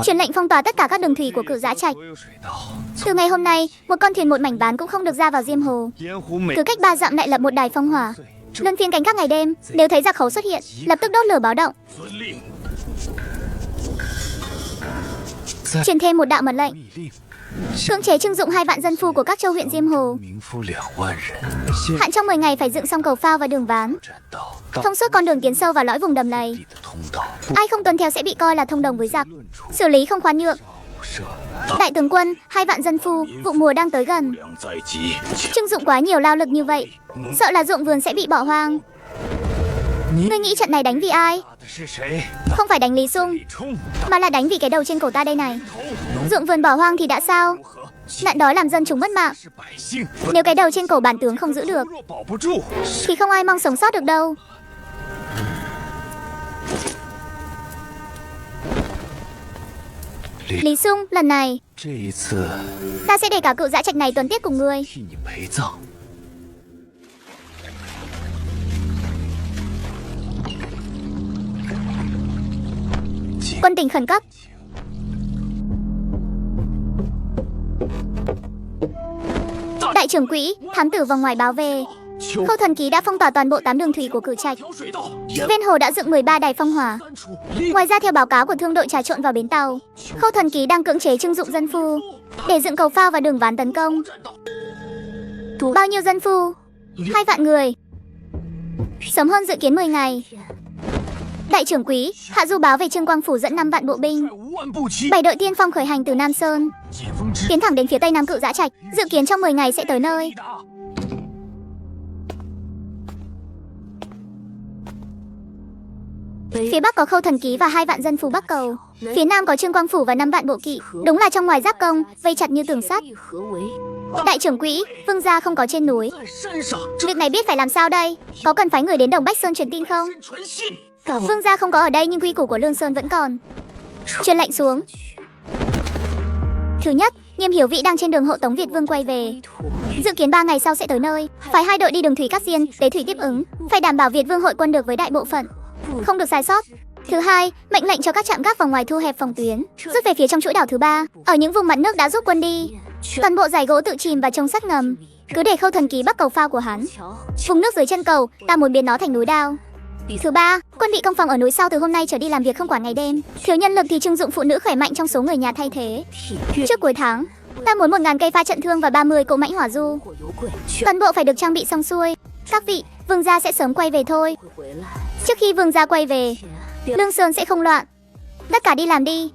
Truyền lệnh phong tỏa tất cả các đường thủy của Cự Dã Trạch. Từ ngày hôm nay, một con thuyền một mảnh ván cũng không được ra vào Diêm Hồ. Cứ cách 3 dặm lại lập một đài phong hỏa, luân phiên canh gác ngày đêm. Nếu thấy giặc khẩu xuất hiện, lập tức đốt lửa báo động. Truyền thêm một đạo mật lệnh, cưỡng chế trưng dụng 2 vạn dân phu của các châu huyện Diêm Hồ. Hạn trong 10 ngày phải dựng xong cầu phao và đường ván, thông suốt con đường tiến sâu vào lõi vùng đầm lầy. Ai không tuân theo sẽ bị coi là thông đồng với giặc, xử lý không khoan nhượng. Đại tướng quân, 2 vạn dân phu, vụ mùa đang tới gần, trưng dụng quá nhiều lao lực như vậy, sợ là ruộng vườn sẽ bị bỏ hoang. Ngươi nghĩ trận này đánh vì ai? 打的是谁？ Không phải đánh Lý Sung, 李冲， mà là đánh vì cái đầu trên cổ ta đây này. Ruộng vườn bỏ hoang thì đã sao? 如何？ Nạn đói làm dân chúng mất mạng. 是百姓， Nếu cái đầu trên cổ bản tướng không giữ được 若保不住， thì không ai mong sống sót được đâu. Lý Sung, lần này 这一次 ta sẽ để cả cựu dã trạch này tuần tiết cùng ngươi. 替你陪葬。 Quân tình khẩn cấp. Đại trưởng quỹ, thám tử vòng ngoài báo về. 秋 Khâu Thần Ký đã phong tỏa toàn bộ 8 đường thủy của Cửu Trạch. 条水道， Ven hồ đã dựng 13 đài phong hỏa. 三处立 Ngoài ra theo báo cáo của thương đội trà trộn vào bến tàu, Khâu Thần Ký đang cưỡng chế trưng dụng dân phu để dựng cầu phao và đường ván tấn công. 栈道， Bao nhiêu dân phu? 2 vạn người. Sớm hơn dự kiến 10 ngày. Đại trưởng quý, Hạ Du báo về Trương Quang Phủ dẫn 5 vạn bộ binh, 5万步骑， 7 đội tiên phong khởi hành từ Nam Sơn, 解封之 tiến thẳng đến phía tây nam Cựu Dã Trạch, dự kiến trong 10 ngày sẽ tới nơi. 抵达。 Phía bắc có Khâu Thần Ký và 2 vạn dân phu Bắc Cầu. Phía nam có Trương Quang Phủ và 5 vạn bộ kỵ. Đúng là trong ngoài giáp công, vây chặt như tường sắt. Đại trưởng quỹ, Vương gia không có trên núi. 在山上， Việc này biết phải làm sao đây? Có cần phái người đến Đồng Bách Sơn truyền tin không? 真传信。 Vương gia không có ở đây nhưng quy củ của Lương Sơn vẫn còn. Truyền lệnh xuống. Thứ nhất, Nghiêm Hiểu Vĩ đang trên đường hộ tống Việt Vương quay về. Dự kiến 3 ngày sau sẽ tới nơi. Phái 2 đội đi đường thủy Cát Diên, Đế thủy tiếp ứng. Phải đảm bảo Việt Vương hội quân được với đại bộ phận, không được sai sót. Thứ hai, mệnh lệnh cho các trạm gác vòng ngoài thu hẹp phòng tuyến, rút về phía trong chuỗi đảo thứ 3. Ở những vùng mặt nước đã rút quân đi, toàn bộ dải gỗ tự chìm và trông sắt ngầm, cứ để Khâu Thần Ký bắc cầu phao của hắn. Vùng nước dưới chân cầu, ta muốn biến nó thành núi đao. Thứ ba, quân bị công phòng ở núi sau từ hôm nay trở đi làm việc không quản ngày đêm. Thiếu nhân lực thì trưng dụng phụ nữ khỏe mạnh trong số người nhà thay thế. Trước cuối tháng, ta muốn 1000 cây pha trận thương và 30 cỗ mãnh hỏa du. Toàn bộ phải được trang bị xong xuôi. Các vị, Vương gia sẽ sớm quay về thôi. Trước khi Vương gia quay về, Lương Sơn sẽ không loạn. Tất cả đi làm đi.